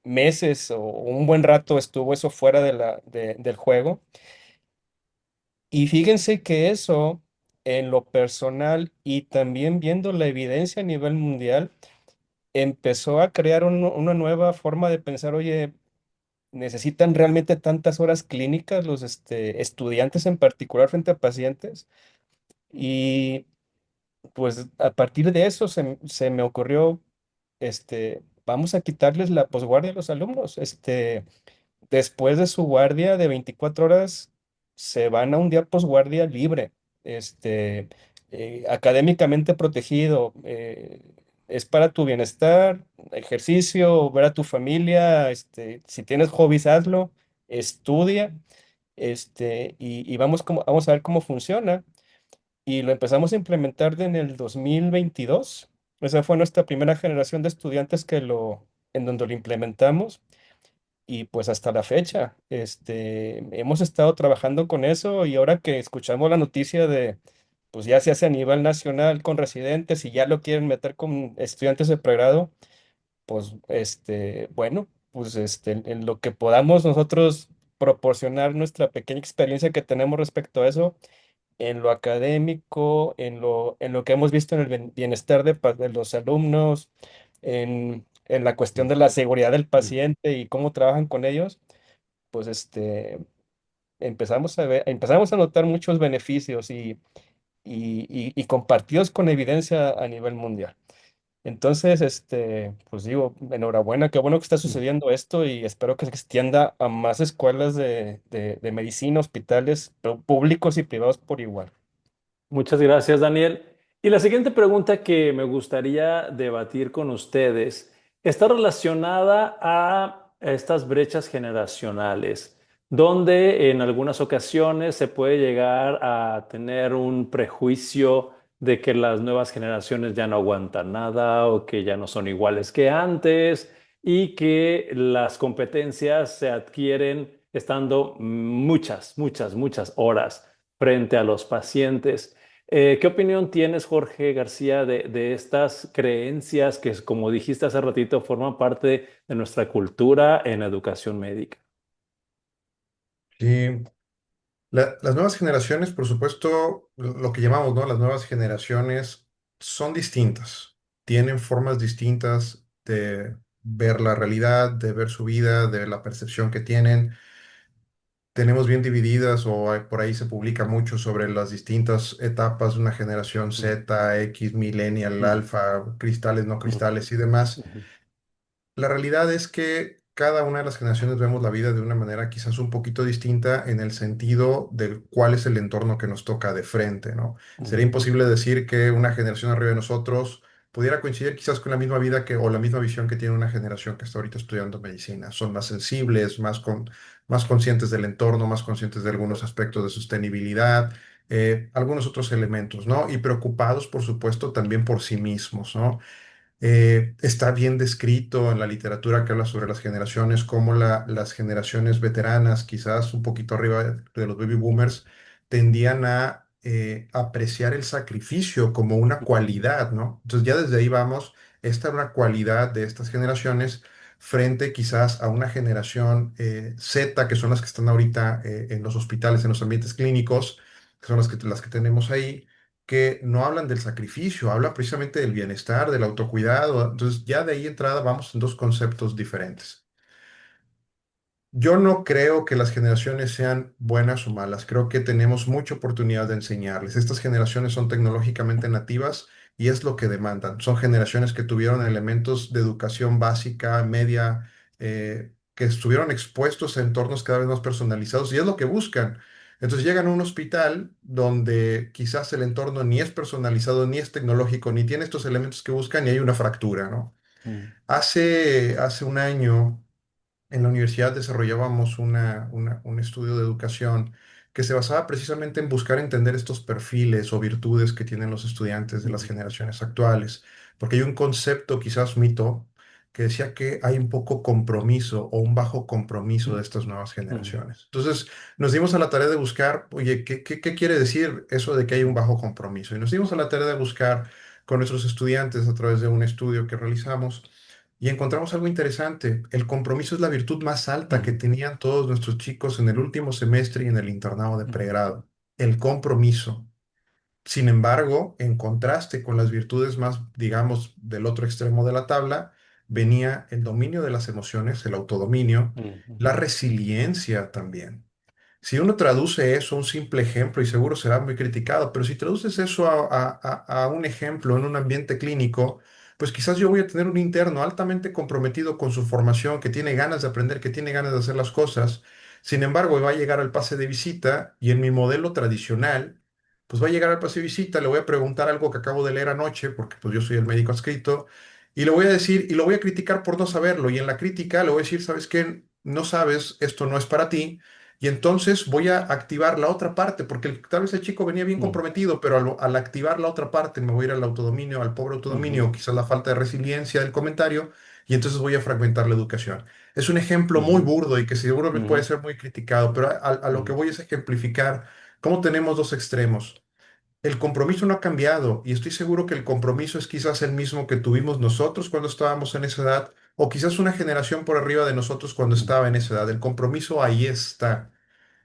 meses o un buen rato estuvo eso fuera del juego. Y fíjense que eso, en lo personal y también viendo la evidencia a nivel mundial, empezó a crear una nueva forma de pensar, oye, ¿necesitan realmente tantas horas clínicas los estudiantes en particular frente a pacientes? Y pues a partir de eso se me ocurrió, vamos a quitarles la posguardia a los alumnos. Después de su guardia de 24 horas, se van a un día posguardia libre, este, académicamente protegido. Es para tu bienestar, ejercicio, ver a tu familia, si tienes hobbies, hazlo, estudia, y vamos a ver cómo funciona. Y lo empezamos a implementar en el 2022. Esa fue nuestra primera generación de estudiantes en donde lo implementamos. Y pues hasta la fecha, hemos estado trabajando con eso y ahora que escuchamos la noticia de, pues ya se hace a nivel nacional con residentes y ya lo quieren meter con estudiantes de pregrado, pues bueno, pues en lo que podamos nosotros proporcionar nuestra pequeña experiencia que tenemos respecto a eso, en lo académico, en lo que hemos visto en el bienestar de los alumnos, en la cuestión de la seguridad del paciente y cómo trabajan con ellos, pues empezamos a notar muchos beneficios y compartidos con evidencia a nivel mundial. Entonces, pues digo, enhorabuena, qué bueno que está sucediendo esto y espero que se extienda a más escuelas de medicina, hospitales públicos y privados por igual. Muchas gracias, Daniel. Y la siguiente pregunta que me gustaría debatir con ustedes está relacionada a estas brechas generacionales. donde en algunas ocasiones se puede llegar a tener un prejuicio de que las nuevas generaciones ya no aguantan nada o que ya no son iguales que antes y que las competencias se adquieren estando muchas horas frente a los pacientes. ¿Qué opinión tienes, Jorge García, de estas creencias que, como dijiste hace ratito, forman parte de nuestra cultura en educación médica? Sí, las nuevas generaciones, por supuesto, lo que llamamos, ¿no? Las nuevas generaciones son distintas, tienen formas distintas de ver la realidad, de ver su vida, de la percepción que tienen. Tenemos bien divididas o por ahí se publica mucho sobre las distintas etapas de una generación Mm, Z, X, Millennial, mm, Alfa, cristales, no mm, cristales y demás. mm, La realidad es que cada una de las generaciones vemos la vida de una manera quizás un poquito distinta en el sentido de cuál es el entorno que nos toca de frente, ¿no? Sería mm, imposible decir que una generación arriba de nosotros pudiera coincidir quizás con la misma vida que, o la misma visión que tiene una generación que está ahorita estudiando medicina. Son más sensibles, más conscientes del entorno, más conscientes de algunos aspectos de sostenibilidad, algunos otros elementos, ¿no? Y preocupados, por supuesto, también por sí mismos, ¿no? Está bien descrito en la literatura que habla sobre las generaciones, como las generaciones veteranas, quizás un poquito arriba de los baby boomers, tendían a apreciar el sacrificio como una cualidad, ¿no? Entonces ya desde ahí vamos, esta es una cualidad de estas generaciones frente quizás a una generación Z, que son las que están ahorita en los hospitales, en los ambientes clínicos, que son las que tenemos ahí que no hablan del sacrificio, hablan precisamente del bienestar, del autocuidado. Entonces, ya de ahí entrada vamos en dos conceptos diferentes. Yo no creo que las generaciones sean buenas o malas, creo que tenemos mucha oportunidad de enseñarles. Estas generaciones son tecnológicamente nativas y es lo que demandan. Son generaciones que tuvieron elementos de educación básica, media, que estuvieron expuestos a entornos cada vez más personalizados y es lo que buscan. Entonces llegan a un hospital donde quizás el entorno ni es personalizado, ni es tecnológico, ni tiene estos elementos que buscan y hay una fractura, ¿no? mm, Hace un año en la universidad desarrollábamos un estudio de educación que se basaba precisamente en buscar entender estos perfiles o virtudes que tienen los estudiantes de las mm, generaciones actuales, porque hay un concepto, quizás mito, que decía que hay un poco compromiso o un bajo compromiso de mm, estas nuevas mm, generaciones. Entonces nos dimos a la tarea de buscar, oye, ¿qué quiere decir eso de que hay un mm, bajo compromiso? Y nos dimos a la tarea de buscar con nuestros estudiantes a través de un estudio que realizamos y encontramos algo interesante. El compromiso es la virtud más alta que mm, tenían todos nuestros chicos en el último semestre y en el internado de mm, pregrado. El compromiso. Sin embargo, en contraste con las virtudes más, digamos, del otro extremo de la tabla, venía el dominio de las emociones, el autodominio, mm, la mm, resiliencia también. Si uno traduce eso a un simple ejemplo, y seguro será muy criticado, pero si traduces eso a un ejemplo en un ambiente clínico, pues quizás yo voy a tener un interno altamente comprometido con su formación, que tiene ganas de aprender, que tiene ganas de hacer las cosas. Sin embargo, va a llegar al pase de visita y en mi modelo tradicional, pues va a llegar al pase de visita, le voy a preguntar algo que acabo de leer anoche, porque pues yo soy el médico adscrito, y le voy a decir, y lo voy a criticar por no saberlo. Y en la crítica le voy a decir, ¿sabes qué? No sabes, esto no es para ti y entonces voy a activar la otra parte, porque tal vez el chico venía bien mm, comprometido, pero al activar la otra parte me voy a ir al autodominio, al pobre autodominio, o mm, quizás la falta de resiliencia del comentario, y entonces voy a fragmentar la educación. Es un ejemplo muy mm, burdo y que seguro me puede mm, ser muy criticado, pero a lo que mm, voy es ejemplificar cómo tenemos dos extremos. El compromiso no ha cambiado y estoy seguro que el compromiso es quizás el mismo que tuvimos nosotros cuando estábamos en esa edad o quizás una generación por arriba de nosotros cuando mm, estaba en esa edad. El compromiso ahí está.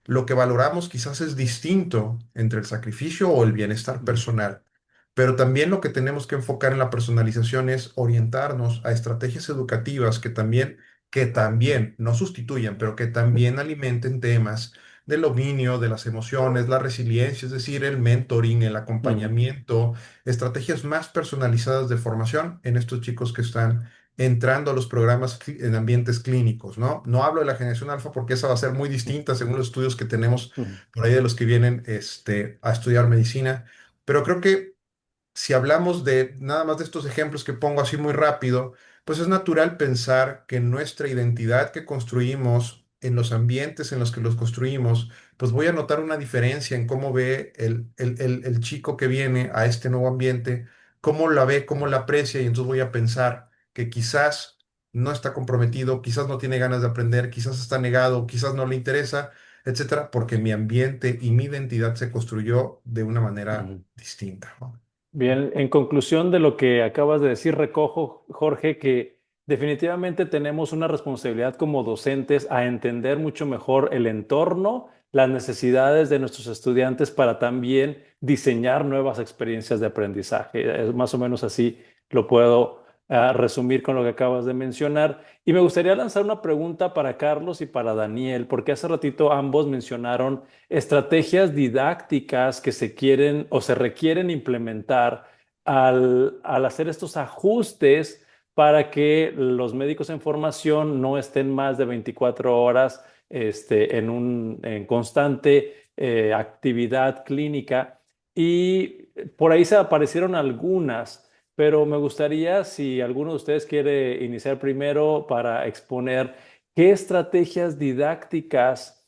Lo que valoramos quizás es distinto entre el sacrificio o el bienestar mm, personal, pero también lo que tenemos que enfocar en la personalización es orientarnos a estrategias educativas que también no sustituyan, pero que también alimenten temas del dominio, de las emociones, la resiliencia, es decir, el mentoring, el mm, acompañamiento, estrategias más personalizadas de formación en estos chicos que están entrando a los programas en ambientes clínicos, ¿no? No hablo de la generación alfa porque esa va a ser muy distinta según los estudios que tenemos mm, por ahí de los que vienen a estudiar medicina, pero creo que si hablamos de nada más de estos ejemplos que pongo así muy rápido, pues es natural pensar que nuestra identidad que construimos en los ambientes en los que los construimos, pues voy a notar una diferencia en cómo ve el chico que viene a este nuevo ambiente, cómo la ve, cómo la aprecia, y entonces voy a pensar que quizás no está comprometido, quizás no tiene ganas de aprender, quizás está negado, quizás no le interesa, etcétera, porque mi ambiente y mi identidad se construyó de una manera Ujú. distinta, ¿no? Bien, en conclusión de lo que acabas de decir, recojo, Jorge, que definitivamente tenemos una responsabilidad como docentes a entender mucho mejor el entorno, las necesidades de nuestros estudiantes para también diseñar nuevas experiencias de aprendizaje. Es más o menos así lo puedo resumir con lo que acabas de mencionar. Y me gustaría lanzar una pregunta para Carlos y para Daniel, porque hace ratito ambos mencionaron estrategias didácticas que se quieren o se requieren implementar al hacer estos ajustes para que los médicos en formación no estén más de 24 horas en constante actividad clínica. Y por ahí se aparecieron algunas, pero me gustaría si alguno de ustedes quiere iniciar primero para exponer qué estrategias didácticas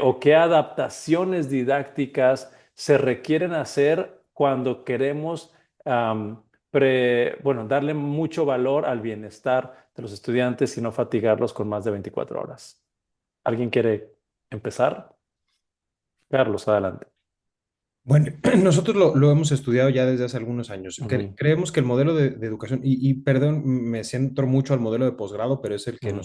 o qué adaptaciones didácticas se requieren hacer cuando queremos bueno, darle mucho valor al bienestar de los estudiantes y no fatigarlos con más de 24 horas. ¿Alguien quiere empezar? Carlos, adelante. Bueno, nosotros lo hemos estudiado ya desde hace algunos años. Ujú, Creemos que el modelo de educación, perdón, me centro mucho al modelo de posgrado, pero es el que ujú,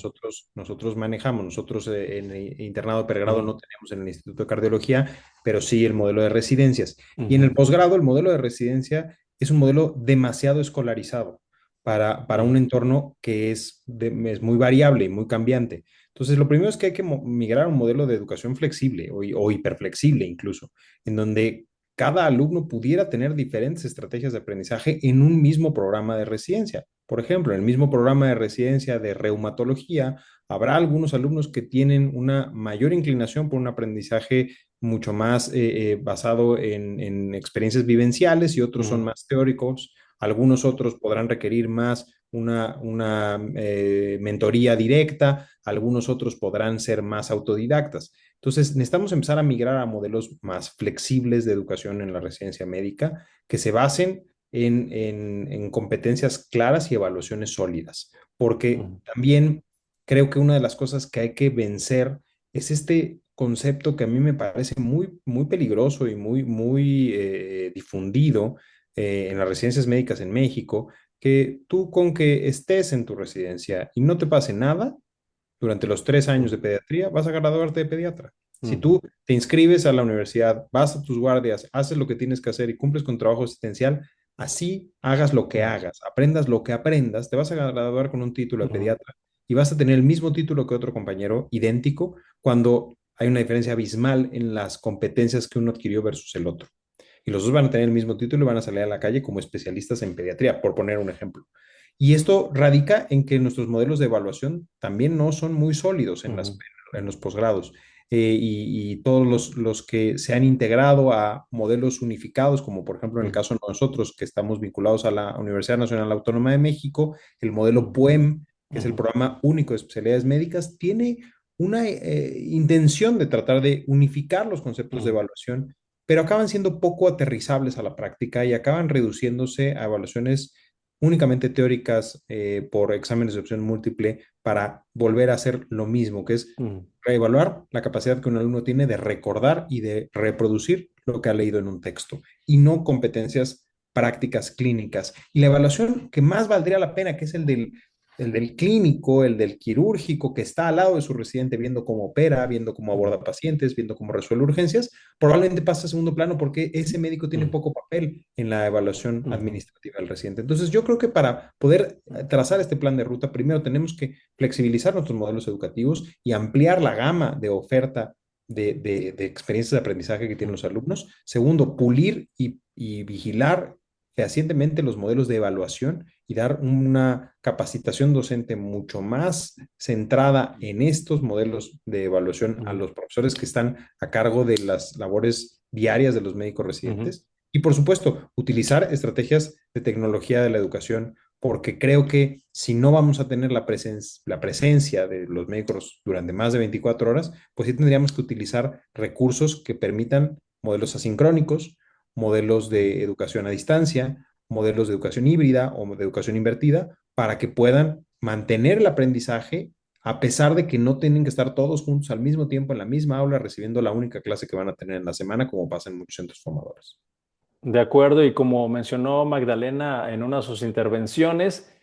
nosotros manejamos. Nosotros en el internado de pregrado ujú, no tenemos en el Instituto de Cardiología, pero sí el modelo de residencias. Y en el ujú, posgrado, el modelo de residencia es un modelo demasiado escolarizado para un ujú, entorno que es muy variable y muy cambiante. Entonces, lo primero es que hay que migrar a un modelo de educación flexible o hiperflexible incluso, en donde cada alumno pudiera tener diferentes estrategias de aprendizaje en un mismo programa de residencia. Por ejemplo, en el mismo programa de residencia de reumatología, habrá algunos alumnos que tienen una mayor inclinación por un aprendizaje mucho más basado en experiencias vivenciales y otros son ujú, más teóricos. Algunos otros podrán requerir más una mentoría directa, algunos otros podrán ser más autodidactas. Entonces, necesitamos empezar a migrar a modelos más flexibles de educación en la residencia médica que se basen en competencias claras y evaluaciones sólidas, porque ujú, también creo que una de las cosas que hay que vencer es este concepto que a mí me parece muy peligroso y muy difundido en las residencias médicas en México, que tú con que estés en tu residencia y no te pase nada, durante los 3 años de pediatría, vas a graduarte de pediatra. Si ujú, tú te inscribes a la universidad, vas a tus guardias, haces lo que tienes que hacer y cumples con trabajo asistencial, así hagas lo que ujú, hagas, aprendas lo que aprendas, te vas a graduar con un título de ujú, pediatra y vas a tener el mismo título que otro compañero, idéntico, cuando hay una diferencia abismal en las competencias que uno adquirió versus el otro. Y los dos van a tener el mismo título y van a salir a la calle como especialistas en pediatría, por poner un ejemplo. Y esto radica en que nuestros modelos de evaluación también no son muy sólidos ujú, en los posgrados. Y todos los que se han integrado a modelos unificados, como por ejemplo en el ujú, caso de nosotros que estamos vinculados a la Universidad Nacional Autónoma de México, el modelo ujú, PUEM, que es el ujú, programa único de especialidades médicas, tiene una intención de tratar de unificar los conceptos de ujú, evaluación, pero acaban siendo poco aterrizables a la práctica y acaban reduciéndose a evaluaciones únicamente teóricas por exámenes de opción múltiple para volver a hacer lo mismo, que es ujú, reevaluar la capacidad que un alumno tiene de recordar y de reproducir lo que ha leído en un texto y no competencias prácticas clínicas. Y la evaluación que más valdría la pena, que es el del clínico, el del quirúrgico, que está al lado de su residente viendo cómo opera, viendo cómo ujú, aborda pacientes, viendo cómo resuelve urgencias, probablemente pasa a segundo plano porque ese médico tiene ujú, poco papel en la evaluación ujú, administrativa del residente. Entonces, yo creo que para poder trazar este plan de ruta, primero tenemos que flexibilizar nuestros modelos educativos y ampliar la gama de oferta de experiencias de aprendizaje que tienen ujú, los alumnos. Segundo, pulir y vigilar fehacientemente los modelos de evaluación y dar una capacitación docente mucho más centrada en estos modelos de evaluación a ujú, los profesores que están a cargo de las labores diarias de los médicos ujú, residentes. Y por supuesto, utilizar estrategias de tecnología de la educación porque creo que si no vamos a tener la presencia de los médicos durante más de 24 horas, pues sí tendríamos que utilizar recursos que permitan modelos asincrónicos, modelos de educación a distancia, modelos de educación híbrida o de educación invertida, para que puedan mantener el aprendizaje a pesar de que no tienen que estar todos juntos al mismo tiempo en la misma aula recibiendo la única clase que van a tener en la semana, como pasa en muchos centros formadores. De acuerdo, y como mencionó Magdalena en una de sus intervenciones,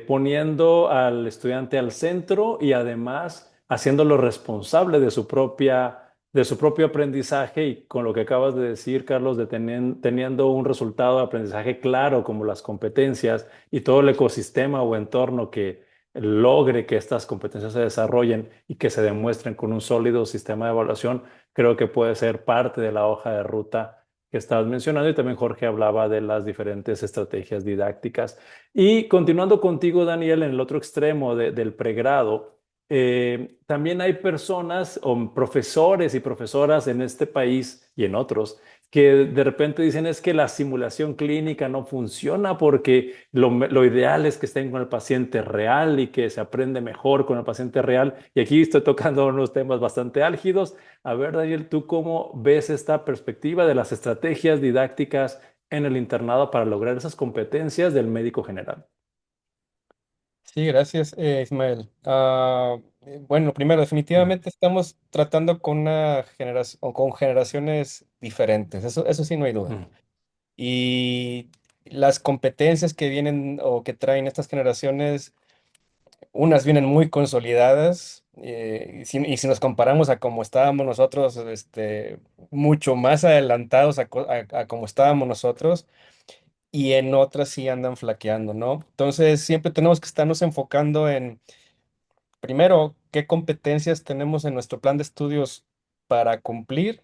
poniendo al estudiante al centro y además haciéndolo responsable de su propio aprendizaje y con lo que acabas de decir, Carlos, de teniendo un resultado de aprendizaje claro como las competencias y todo el ecosistema o entorno que logre que estas competencias se desarrollen y que se demuestren con un sólido sistema de evaluación, creo que puede ser parte de la hoja de ruta que estabas mencionando y también Jorge hablaba de las diferentes estrategias didácticas. Y continuando contigo, Daniel, en el otro extremo del pregrado, también hay personas o profesores y profesoras en este país y en otros que de repente dicen es que la simulación clínica no funciona porque lo ideal es que estén con el paciente real y que se aprende mejor con el paciente real. Y aquí estoy tocando unos temas bastante álgidos. A ver, Daniel, ¿tú cómo ves esta perspectiva de las estrategias didácticas en el internado para lograr esas competencias del médico general? Sí, gracias, Ismael. Bueno, primero, Mm, definitivamente estamos tratando con una generación o con generaciones diferentes, eso sí no hay duda. mm, Y las competencias que vienen o que traen estas generaciones, unas vienen muy consolidadas, y si nos comparamos a cómo estábamos nosotros, mucho más adelantados a cómo estábamos nosotros, y en otras sí andan flaqueando, ¿no? Entonces, siempre tenemos que estarnos enfocando en, primero, qué competencias tenemos en nuestro plan de estudios para cumplir,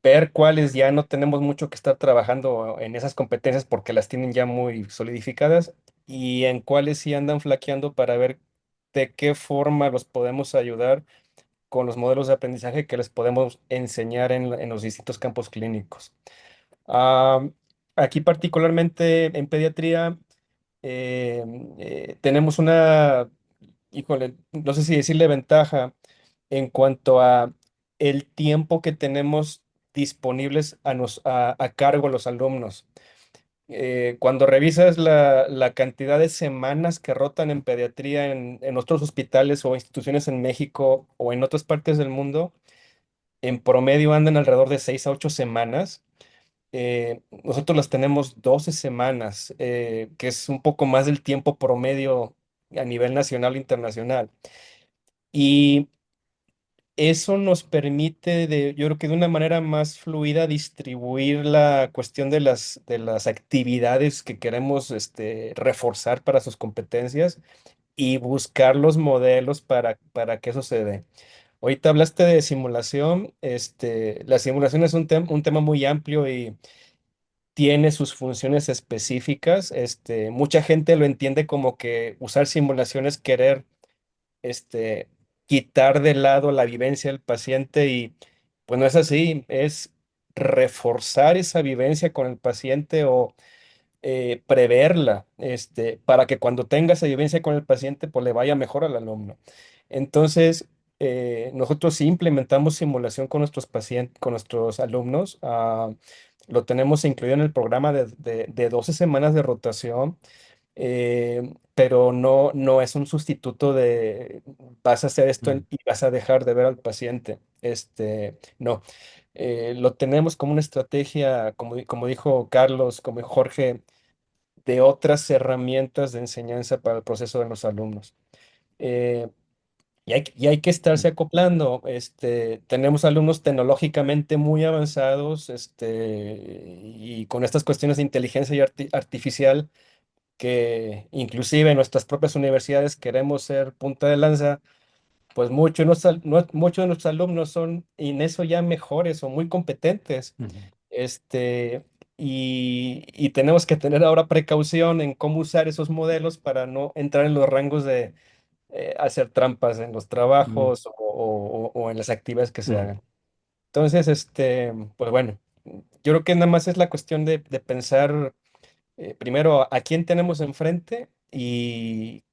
ver cuáles ya no tenemos mucho que estar trabajando en esas competencias porque las tienen ya muy solidificadas, y en cuáles sí andan flaqueando para ver de qué forma los podemos ayudar con los modelos de aprendizaje que les podemos enseñar en los distintos campos clínicos. Ah, Aquí particularmente en pediatría, eh, tenemos una, híjole, no sé si decirle ventaja en cuanto a el tiempo que tenemos disponibles a cargo los alumnos. Cuando revisas la cantidad de semanas que rotan en pediatría en otros hospitales o instituciones en México o en otras partes del mundo, en promedio andan alrededor de 6 a 8 semanas. Nosotros las tenemos 12 semanas, que es un poco más del tiempo promedio a nivel nacional e internacional. Y eso nos permite, yo creo que de una manera más fluida, distribuir la cuestión de las actividades que queremos reforzar para sus competencias y buscar los modelos para que eso se dé. Ahorita hablaste de simulación. La simulación es un tema muy amplio y tiene sus funciones específicas. Mucha gente lo entiende como que usar simulación es querer este, quitar de lado la vivencia del paciente, y pues no es así, es reforzar esa vivencia con el paciente o preverla, para que cuando tenga esa vivencia con el paciente, pues le vaya mejor al alumno. Entonces, nosotros sí implementamos simulación con nuestros pacientes, con nuestros alumnos. Lo tenemos incluido en el programa de 12 semanas de rotación, pero no es un sustituto de vas a hacer esto mm, y vas a dejar de ver al paciente. No. Lo tenemos como una estrategia, como dijo Carlos, como dijo Jorge, de otras herramientas de enseñanza para el proceso de los alumnos. Eh, y hay que estarse mm, acoplando. Tenemos alumnos tecnológicamente muy avanzados, y con estas cuestiones de inteligencia y artificial, que inclusive en nuestras propias universidades queremos ser punta de lanza. Pues muchos de nuestros alumnos son en eso ya mejores o muy competentes. mm, Este, y tenemos que tener ahora precaución en cómo usar esos modelos para no entrar en los rangos de hacer trampas en los mm, trabajos o en las actividades que se mm. hagan. Entonces, pues bueno, yo creo que nada más es la cuestión de pensar primero a quién tenemos enfrente y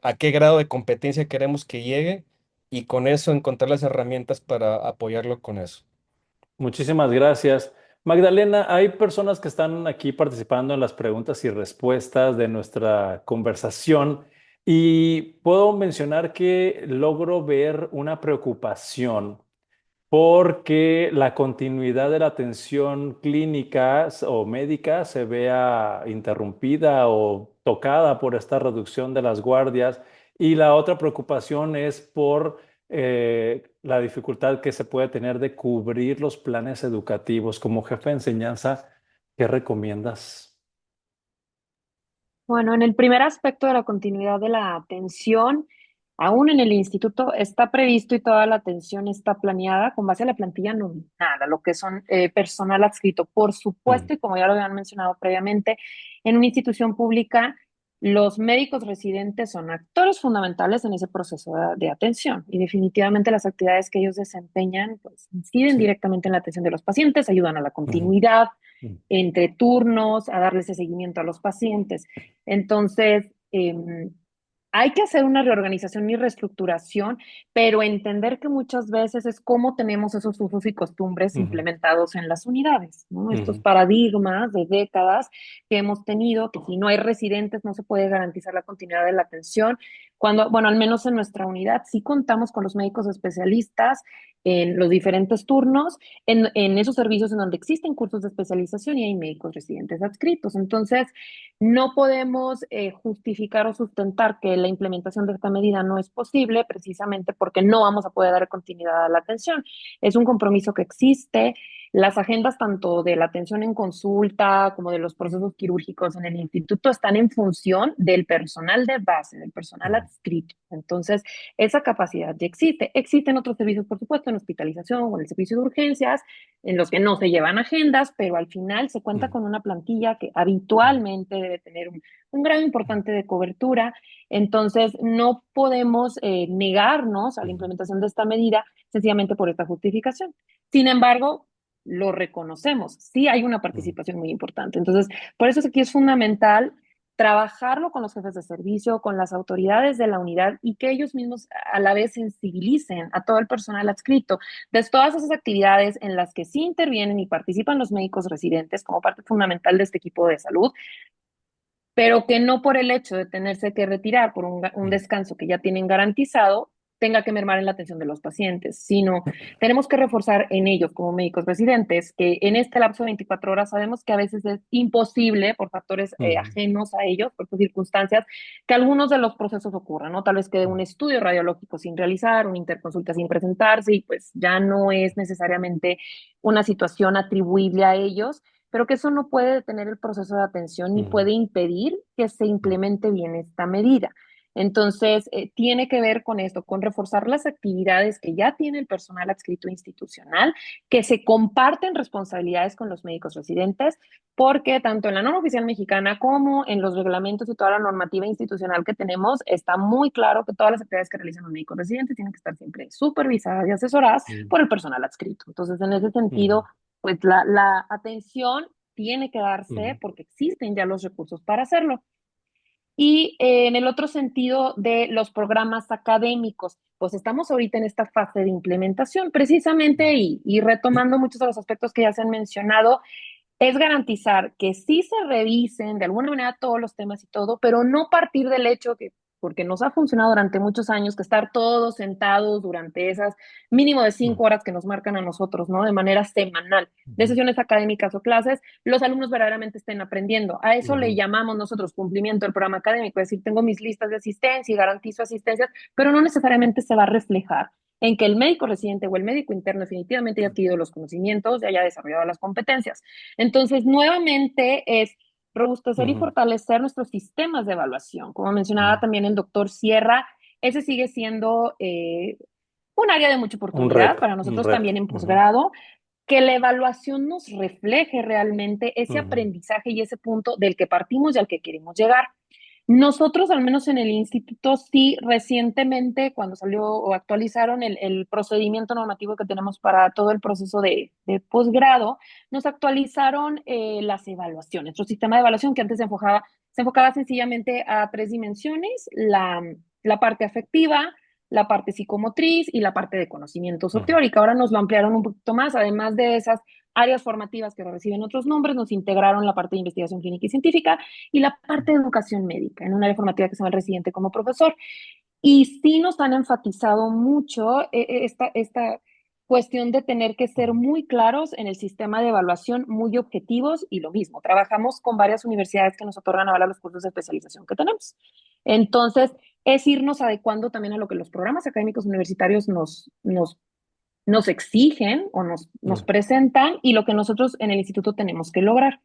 a qué grado de competencia queremos que llegue y con eso encontrar las herramientas para apoyarlo con eso. Muchísimas gracias. Magdalena, hay personas que están aquí participando en las preguntas y respuestas de nuestra conversación y puedo mencionar que logro ver una preocupación porque la continuidad de la atención clínica o médica se vea interrumpida o tocada por esta reducción de las guardias. Y la otra preocupación es por la dificultad que se puede tener de cubrir los planes educativos. Como jefe de enseñanza, ¿qué recomiendas? Bueno, en el primer aspecto de la continuidad de la atención, aún en el instituto está previsto y toda la atención está planeada con base a la plantilla nominal, a lo que son personal adscrito. Por Mm, supuesto, y como ya lo habían mencionado previamente, en una institución pública, los médicos residentes son actores fundamentales en ese proceso de atención y definitivamente las actividades que ellos desempeñan pues, inciden sí. directamente en la atención de los pacientes, ayudan a la Ujú, continuidad mm, entre turnos, a darle ese seguimiento a los pacientes. Entonces, hay que hacer una reorganización y reestructuración, pero entender que muchas veces es cómo tenemos esos usos y costumbres ujú, implementados en las unidades, ¿no? Estos ujú, paradigmas de décadas que hemos tenido, que si no hay residentes no se puede garantizar la continuidad de la atención. Cuando, bueno, al menos en nuestra unidad sí contamos con los médicos especialistas en los diferentes turnos, en esos servicios en donde existen cursos de especialización y hay médicos residentes adscritos. Entonces, no podemos justificar o sustentar que la implementación de esta medida no es posible precisamente porque no vamos a poder dar continuidad a la atención. Es un compromiso que existe. Las agendas tanto de la atención en consulta como de los procesos quirúrgicos en el instituto están en función del personal de base, del personal ujú, adscrito. Entonces, esa capacidad ya existe. Existen otros servicios, por supuesto, en hospitalización o en el servicio de urgencias, en los que no se llevan agendas, pero al final se cuenta ujú, con una plantilla que habitualmente debe tener un grado importante de cobertura. Entonces, no podemos negarnos a la ujú, implementación de esta medida sencillamente por esta justificación. Sin embargo, lo reconocemos, sí hay una ujú, participación muy importante. Entonces, por eso es que es fundamental trabajarlo con los jefes de servicio, con las autoridades de la unidad y que ellos mismos a la vez sensibilicen a todo el personal adscrito de todas esas actividades en las que sí intervienen y participan los médicos residentes como parte fundamental de este equipo de salud, pero que no por el hecho de tenerse que retirar por un ujú. descanso que ya tienen garantizado, tenga que mermar en la atención de los pacientes, sino tenemos que reforzar en ellos como médicos residentes que en este lapso de 24 horas sabemos que a veces es imposible por factores Ujú, ajenos a ellos, por sus circunstancias, que algunos de los procesos ocurran, ¿no? Tal vez quede un estudio radiológico sin realizar, una interconsulta sin presentarse y pues ya no es necesariamente una situación atribuible a ellos, pero que eso no puede detener el proceso de atención ni ujú, puede impedir que se ujú, implemente bien esta medida. Entonces, tiene que ver con esto, con reforzar las actividades que ya tiene el personal adscrito institucional, que se comparten responsabilidades con los médicos residentes, porque tanto en la norma oficial mexicana como en los reglamentos y toda la normativa institucional que tenemos, está muy claro que todas las actividades que realizan los médicos residentes tienen que estar siempre supervisadas y asesoradas ujú, por el personal adscrito. Entonces, en ese ujú, sentido, pues la atención tiene que darse ujú, porque existen ya los recursos para hacerlo. Y en el otro sentido de los programas académicos, pues estamos ahorita en esta fase de implementación precisamente y retomando muchos de los aspectos que ya se han mencionado, es garantizar que sí se revisen de alguna manera todos los temas y todo, pero no partir del hecho que, porque nos ha funcionado durante muchos años, que estar todos sentados durante esas mínimo de ujú, 5 horas que nos marcan a nosotros, ¿no? De manera semanal, de ujú, sesiones académicas o clases, los alumnos verdaderamente estén aprendiendo. A eso le ujú, llamamos nosotros cumplimiento del programa académico, es decir, tengo mis listas de asistencia y garantizo asistencias, pero no necesariamente se va a reflejar en que el médico residente o el médico interno definitivamente haya adquirido los conocimientos y haya desarrollado las competencias. Entonces, nuevamente es robustecer y ujú, fortalecer nuestros sistemas de evaluación. Como mencionaba ujú. también el doctor Sierra, ese sigue siendo un área de mucha Un oportunidad reto, para un nosotros reto. también en Ujú, posgrado, que la evaluación nos refleje realmente ese ujú, aprendizaje y ese punto del que partimos y al que queremos llegar. Nosotros, al menos en el instituto, sí, recientemente, cuando salió o actualizaron el procedimiento normativo que tenemos para todo el proceso de posgrado, nos actualizaron las evaluaciones. Nuestro sistema de evaluación que antes se enfocaba sencillamente a 3 dimensiones, la parte afectiva, la parte psicomotriz y la parte de conocimientos o Ujú. teórica. Ahora nos lo ampliaron un poquito más, además de esas áreas formativas que reciben otros nombres, nos integraron la parte de investigación clínica y científica y la parte de educación médica, en un área formativa que se llama el residente como profesor. Y sí nos han enfatizado mucho esta cuestión de tener que ser muy claros en el sistema de evaluación, muy objetivos y lo mismo. Trabajamos con varias universidades que nos otorgan ahora los cursos de especialización que tenemos. Entonces, es irnos adecuando también a lo que los programas académicos universitarios nos exigen o nos Mm. presentan y lo que nosotros en el instituto tenemos que lograr.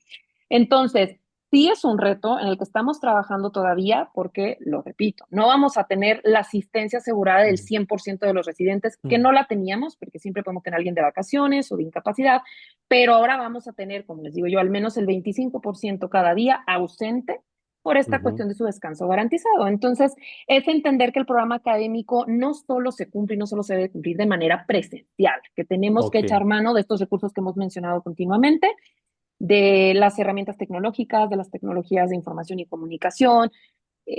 Entonces, sí es un reto en el que estamos trabajando todavía porque, lo repito, no vamos a tener la asistencia asegurada del 100% de los residentes, que no la teníamos, porque siempre podemos tener a alguien de vacaciones o de incapacidad, pero ahora vamos a tener, como les digo yo, al menos el 25% cada día ausente por esta Ujú. cuestión de su descanso garantizado. Entonces, es entender que el programa académico no solo se cumple y no solo se debe cumplir de manera presencial, que tenemos que Ok. echar mano de estos recursos que hemos mencionado continuamente, de las herramientas tecnológicas, de las tecnologías de información y comunicación,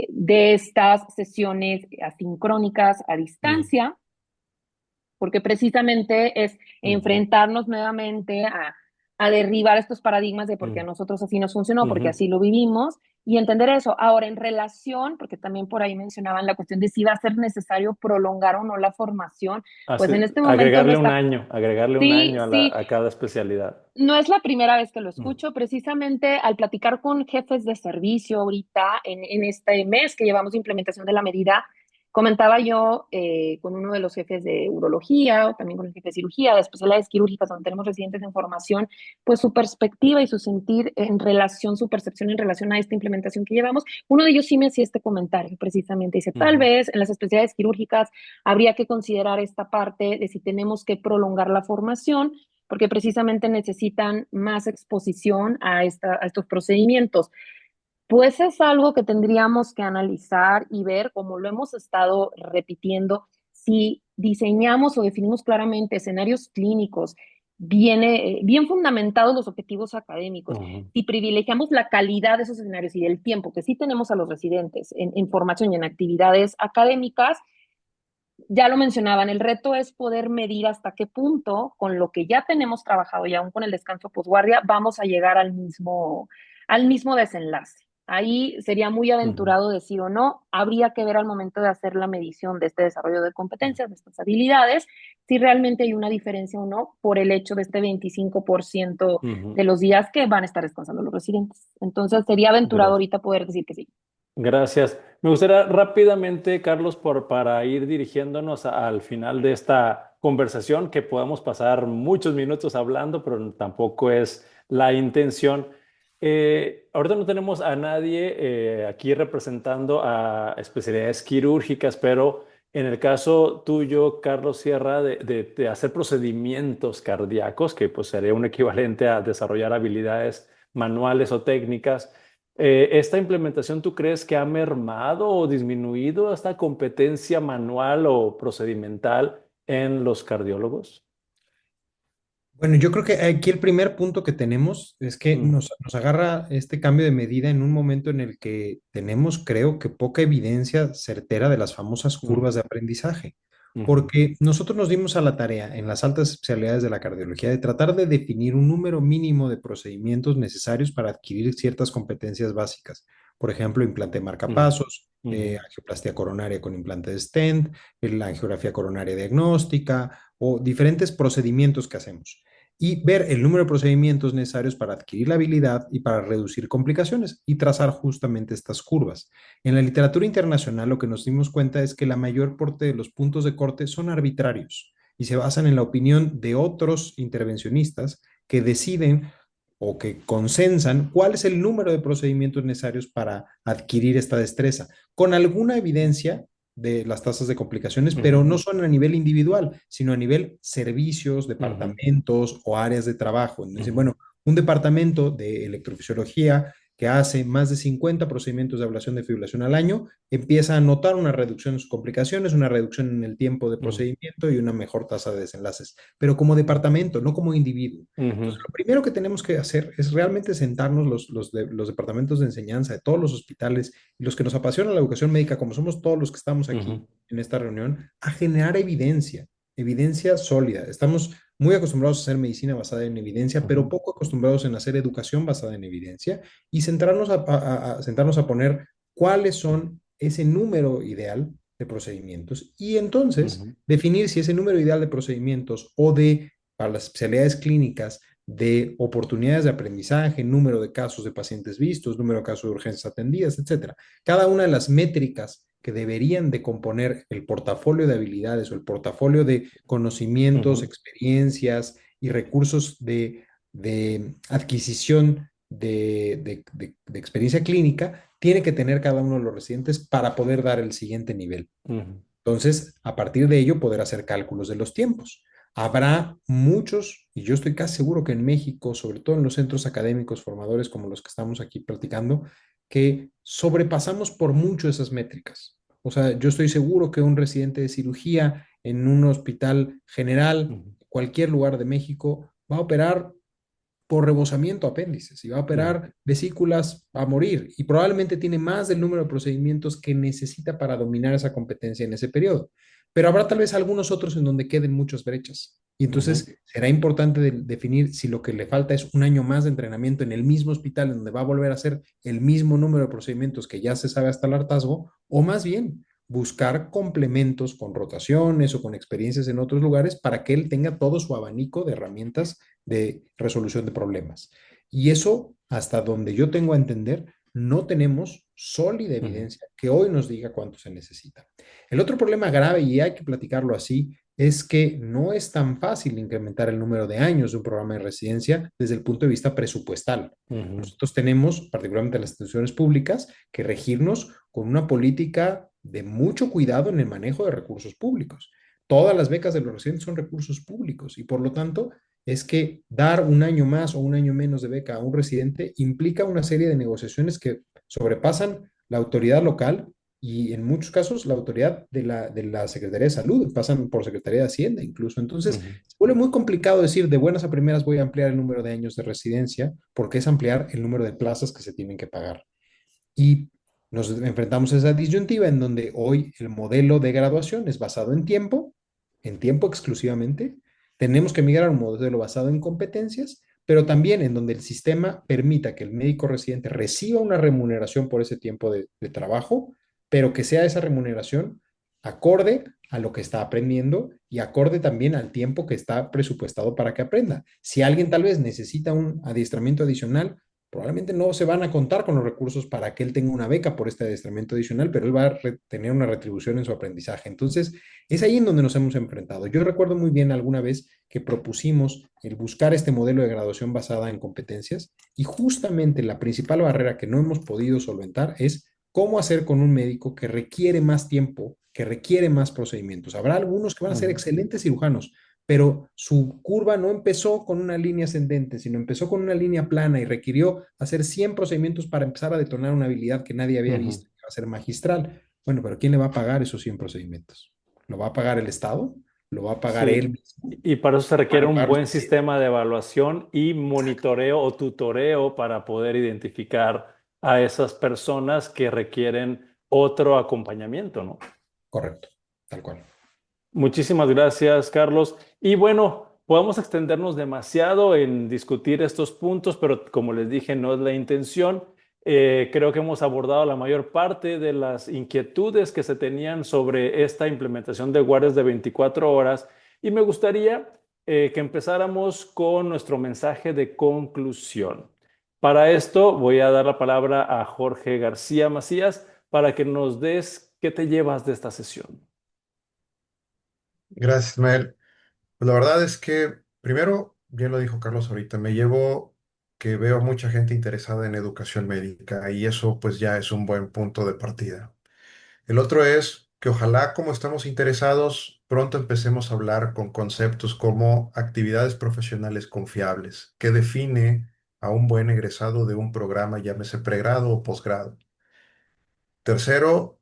de estas sesiones asincrónicas a Mm. distancia, porque precisamente es Ujú. enfrentarnos nuevamente a derribar estos paradigmas de por qué a Mm. nosotros así nos funcionó, porque Ujú. así lo vivimos, y entender eso. Ahora, en relación, porque también por ahí mencionaban la cuestión de si va a ser necesario prolongar o no la formación, pues en este momento nuestra... Agregarle un Sí, año sí, a cada especialidad. no es la primera vez que lo Mm. escucho, precisamente al platicar con jefes de servicio ahorita en este mes que llevamos de implementación de la medida, comentaba yo con uno de los jefes de urología o también con el jefe de cirugía, de especialidades quirúrgicas donde tenemos residentes en formación, pues su perspectiva y su sentir en relación, su percepción en relación a esta implementación que llevamos. Uno de ellos sí me hacía este comentario precisamente, dice, tal Ujú. vez en las especialidades quirúrgicas habría que considerar esta parte de si tenemos que prolongar la formación porque precisamente necesitan más exposición a estos procedimientos. Pues es algo que tendríamos que analizar y ver, como lo hemos estado repitiendo, si diseñamos o definimos claramente escenarios clínicos bien fundamentados los objetivos académicos, Ujú. si privilegiamos la calidad de esos escenarios y del tiempo que sí tenemos a los residentes en formación y en actividades académicas, ya lo mencionaban, el reto es poder medir hasta qué punto, con lo que ya tenemos trabajado y aún con el descanso posguardia, vamos a llegar al mismo desenlace. Ahí sería muy Ujú. aventurado decir o no, habría que ver al momento de hacer la medición de este desarrollo de competencias, de estas habilidades, si realmente hay una diferencia o no por el hecho de este 25% Ujú. de los días que van a estar descansando los residentes. Entonces sería aventurado Gracias. ahorita poder decir que sí. Gracias. Me gustaría rápidamente, Carlos, para ir dirigiéndonos al final de esta conversación, que podamos pasar muchos minutos hablando, pero tampoco es la intención. Ahorita no tenemos a nadie aquí representando a especialidades quirúrgicas, pero en el caso tuyo, Carlos Sierra, de hacer procedimientos cardíacos, que pues sería un equivalente a desarrollar habilidades manuales o técnicas. ¿Esta implementación tú crees que ha mermado o disminuido esta competencia manual o procedimental en los cardiólogos? Bueno, yo creo que aquí el primer punto que tenemos es que Mm. nos agarra este cambio de medida en un momento en el que tenemos, creo que, poca evidencia certera de las famosas curvas de Ujú. aprendizaje. Ujú. Porque nosotros nos dimos a la tarea en las altas especialidades de la cardiología de tratar de definir un número mínimo de procedimientos necesarios para adquirir ciertas competencias básicas. Por ejemplo, implante Ujú. marcapasos, Ujú. angioplastia coronaria con implante de stent, la angiografía coronaria diagnóstica o diferentes procedimientos que hacemos y ver el número de procedimientos necesarios para adquirir la habilidad y para reducir complicaciones y trazar justamente estas curvas. En la literatura internacional lo que nos dimos cuenta es que la mayor parte de los puntos de corte son arbitrarios y se basan en la opinión de otros intervencionistas que deciden o que consensan cuál es el número de procedimientos necesarios para adquirir esta destreza, con alguna evidencia de las tasas de complicaciones, pero Ujú. no son a nivel individual, sino a nivel servicios, Ujú. departamentos o áreas de trabajo. Entonces, Ujú. bueno, un departamento de electrofisiología que hace más de 50 procedimientos de ablación de fibrilación al año, empieza a notar una reducción en sus complicaciones, una reducción en el tiempo de Ujú, procedimiento y una mejor tasa de desenlaces, pero como departamento, no como individuo. ujú, Entonces, lo primero que tenemos que hacer es realmente sentarnos los departamentos de enseñanza de todos los hospitales y los que nos apasiona la educación médica, como somos todos los que estamos aquí ujú, en esta reunión, a generar evidencia, evidencia sólida. Estamos muy acostumbrados a hacer medicina basada en evidencia, pero ujú, poco acostumbrados en hacer educación basada en evidencia y centrarnos sentarnos a poner cuáles son ese número ideal de procedimientos y entonces ujú, definir si ese número ideal de procedimientos o de, para las especialidades clínicas, de oportunidades de aprendizaje, número de casos de pacientes vistos, número de casos de urgencias atendidas, etcétera. Cada una de las métricas que deberían de componer el portafolio de habilidades o el portafolio de conocimientos, ujú, experiencias y recursos de adquisición de experiencia clínica, tiene que tener cada uno de los residentes para poder dar el siguiente nivel. ujú, Entonces, a partir de ello, poder hacer cálculos de los tiempos. Habrá muchos, y yo estoy casi seguro que en México, sobre todo en los centros académicos formadores como los que estamos aquí platicando, que sobrepasamos por mucho esas métricas. O sea, yo estoy seguro que un residente de cirugía en un hospital general, ujú, cualquier lugar de México, va a operar por rebosamiento apéndices y va a ujú, operar vesículas a morir y probablemente tiene más del número de procedimientos que necesita para dominar esa competencia en ese periodo. Pero habrá tal vez algunos otros en donde queden muchas brechas. Y ujú, entonces será importante definir si lo que le falta es un año más de entrenamiento en el mismo hospital, en donde va a volver a hacer el mismo número de procedimientos que ya se sabe hasta el hartazgo, o más bien buscar complementos con rotaciones o con experiencias en otros lugares para que él tenga todo su abanico de herramientas de resolución de problemas. Y eso, hasta donde yo tengo a entender, no tenemos sólida ujú, evidencia que hoy nos diga cuánto se necesita. El otro problema grave, y hay que platicarlo así, es que no es tan fácil incrementar el número de años de un programa de residencia desde el punto de vista presupuestal. ujú, Nosotros tenemos, particularmente las instituciones públicas, que regirnos con una política de mucho cuidado en el manejo de recursos públicos. Todas las becas de los residentes son recursos públicos y por lo tanto es que dar un año más o un año menos de beca a un residente implica una serie de negociaciones que sobrepasan la autoridad local y en muchos casos la autoridad de la Secretaría de Salud, pasan por Secretaría de Hacienda incluso. Entonces, ujú, se vuelve muy complicado decir de buenas a primeras voy a ampliar el número de años de residencia porque es ampliar el número de plazas que se tienen que pagar. Y nos enfrentamos a esa disyuntiva en donde hoy el modelo de graduación es basado en tiempo exclusivamente. Tenemos que migrar a un modelo basado en competencias, pero también en donde el sistema permita que el médico residente reciba una remuneración por ese tiempo de trabajo, pero que sea esa remuneración acorde a lo que está aprendiendo y acorde también al tiempo que está presupuestado para que aprenda. Si alguien tal vez necesita un adiestramiento adicional, probablemente no se van a contar con los recursos para que él tenga una beca por este adiestramiento adicional, pero él va a tener una retribución en su aprendizaje. Entonces, es ahí en donde nos hemos enfrentado. Yo recuerdo muy bien alguna vez que propusimos el buscar este modelo de graduación basada en competencias y justamente la principal barrera que no hemos podido solventar es cómo hacer con un médico que requiere más tiempo, que requiere más procedimientos. Habrá algunos que van a ser ujú. excelentes cirujanos, pero su curva no empezó con una línea ascendente, sino empezó con una línea plana y requirió hacer 100 procedimientos para empezar a detonar una habilidad que nadie había Ujú. visto, que va a ser magistral. Bueno, pero ¿quién le va a pagar esos 100 procedimientos? ¿Lo va a pagar el Estado? ¿Lo va a pagar él Sí, mismo? y para eso se requiere ¿Van a un pagar los buen pacientes? sistema de evaluación y monitoreo o tutoreo para poder identificar a esas personas que requieren otro acompañamiento, ¿no? Correcto, tal cual. Muchísimas gracias, Carlos. Y bueno, podemos extendernos demasiado en discutir estos puntos, pero como les dije, no es la intención. Creo que hemos abordado la mayor parte de las inquietudes que se tenían sobre esta implementación de guardias de 24 horas y me gustaría que empezáramos con nuestro mensaje de conclusión. Para esto voy a dar la palabra a Jorge García Macías para que nos des qué te llevas de esta sesión. Gracias, Ismael. Pues la verdad es que, primero, bien lo dijo Carlos ahorita, me llevo que veo mucha gente interesada en educación médica y eso pues ya es un buen punto de partida. El otro es que ojalá como estamos interesados, pronto empecemos a hablar con conceptos como actividades profesionales confiables, que define a un buen egresado de un programa, llámese pregrado o posgrado. Tercero,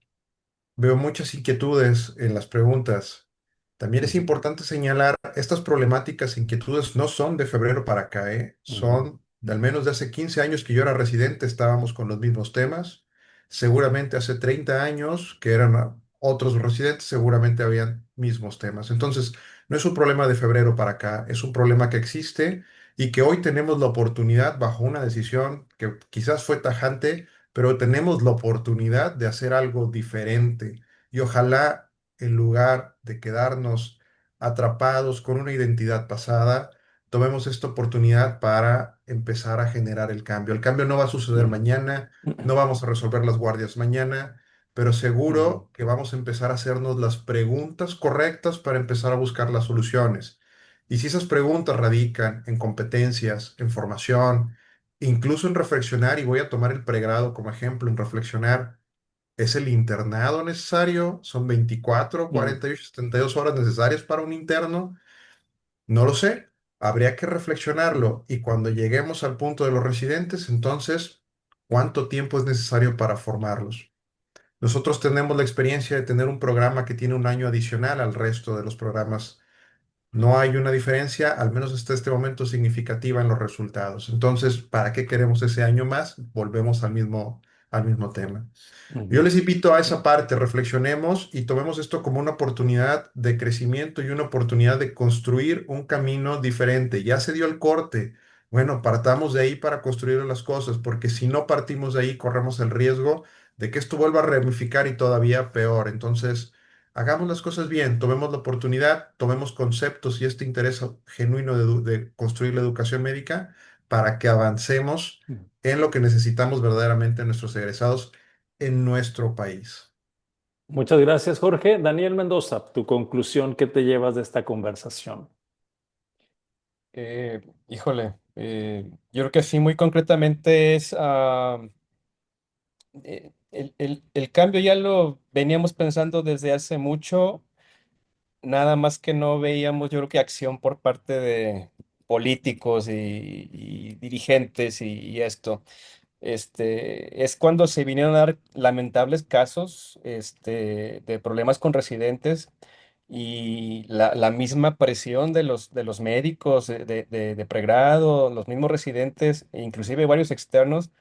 veo muchas inquietudes en las preguntas. También es Ujú, importante señalar, estas problemáticas, inquietudes no son de febrero para acá, ¿eh? ujú, Son de al menos de hace 15 años que yo era residente, estábamos con los mismos temas. Seguramente hace 30 años que eran otros residentes, seguramente habían mismos temas. Entonces, no es un problema de febrero para acá, es un problema que existe y que hoy tenemos la oportunidad, bajo una decisión que quizás fue tajante, pero tenemos la oportunidad de hacer algo diferente. Y ojalá, en lugar de quedarnos atrapados con una identidad pasada, tomemos esta oportunidad para empezar a generar el cambio. El cambio no va a suceder ujú, mañana, no vamos a resolver las guardias mañana, pero ujú, seguro que vamos a empezar a hacernos las preguntas correctas para empezar a buscar las soluciones. Y si esas preguntas radican en competencias, en formación, incluso en reflexionar, y voy a tomar el pregrado como ejemplo, en reflexionar, ¿es el internado necesario? ¿Son 24, ujú, 48, 72 horas necesarias para un interno? No lo sé. Habría que ujú, reflexionarlo. Y cuando lleguemos al punto de los residentes, entonces, ¿cuánto tiempo es necesario para formarlos? Nosotros tenemos la experiencia de tener un programa que tiene un año adicional al resto de los programas. No hay una diferencia, al menos hasta este momento, significativa en los resultados. Entonces, ¿para qué queremos ese año más? Volvemos al mismo tema. Yo ujú. les invito a esa parte, reflexionemos y tomemos esto como una oportunidad de crecimiento y una oportunidad de construir un camino diferente. Ya se dio el corte. Bueno, partamos de ahí para construir las cosas, porque si no partimos de ahí, corremos el riesgo de que esto vuelva a ramificar y todavía peor. Entonces, hagamos las cosas bien, tomemos la oportunidad, tomemos conceptos y este interés genuino de construir la educación médica para que avancemos en lo que necesitamos verdaderamente nuestros egresados en nuestro país. Muchas gracias, Jorge. Daniel Mendoza, tu conclusión, ¿qué te llevas de esta conversación? Híjole, yo creo que sí, muy concretamente es el cambio ya lo veníamos pensando desde hace mucho, nada más que no veíamos, yo creo que acción por parte de políticos y dirigentes y esto. Es cuando se vinieron a dar lamentables casos, de problemas con residentes y la misma presión de los médicos de pregrado, los mismos residentes, e inclusive varios externos,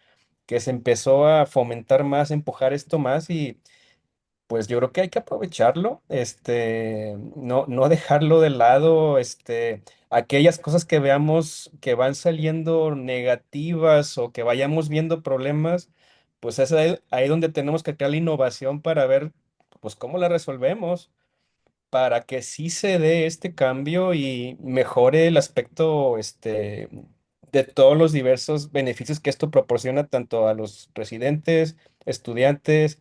que se empezó a fomentar más, empujar esto más y pues yo creo que hay que aprovecharlo, no dejarlo de lado, aquellas cosas que veamos que van saliendo negativas o que vayamos viendo problemas, pues es ahí donde tenemos que crear la innovación para ver, pues cómo la resolvemos, para que sí se dé este cambio y mejore el aspecto, de todos los diversos beneficios que esto proporciona tanto a los residentes, estudiantes,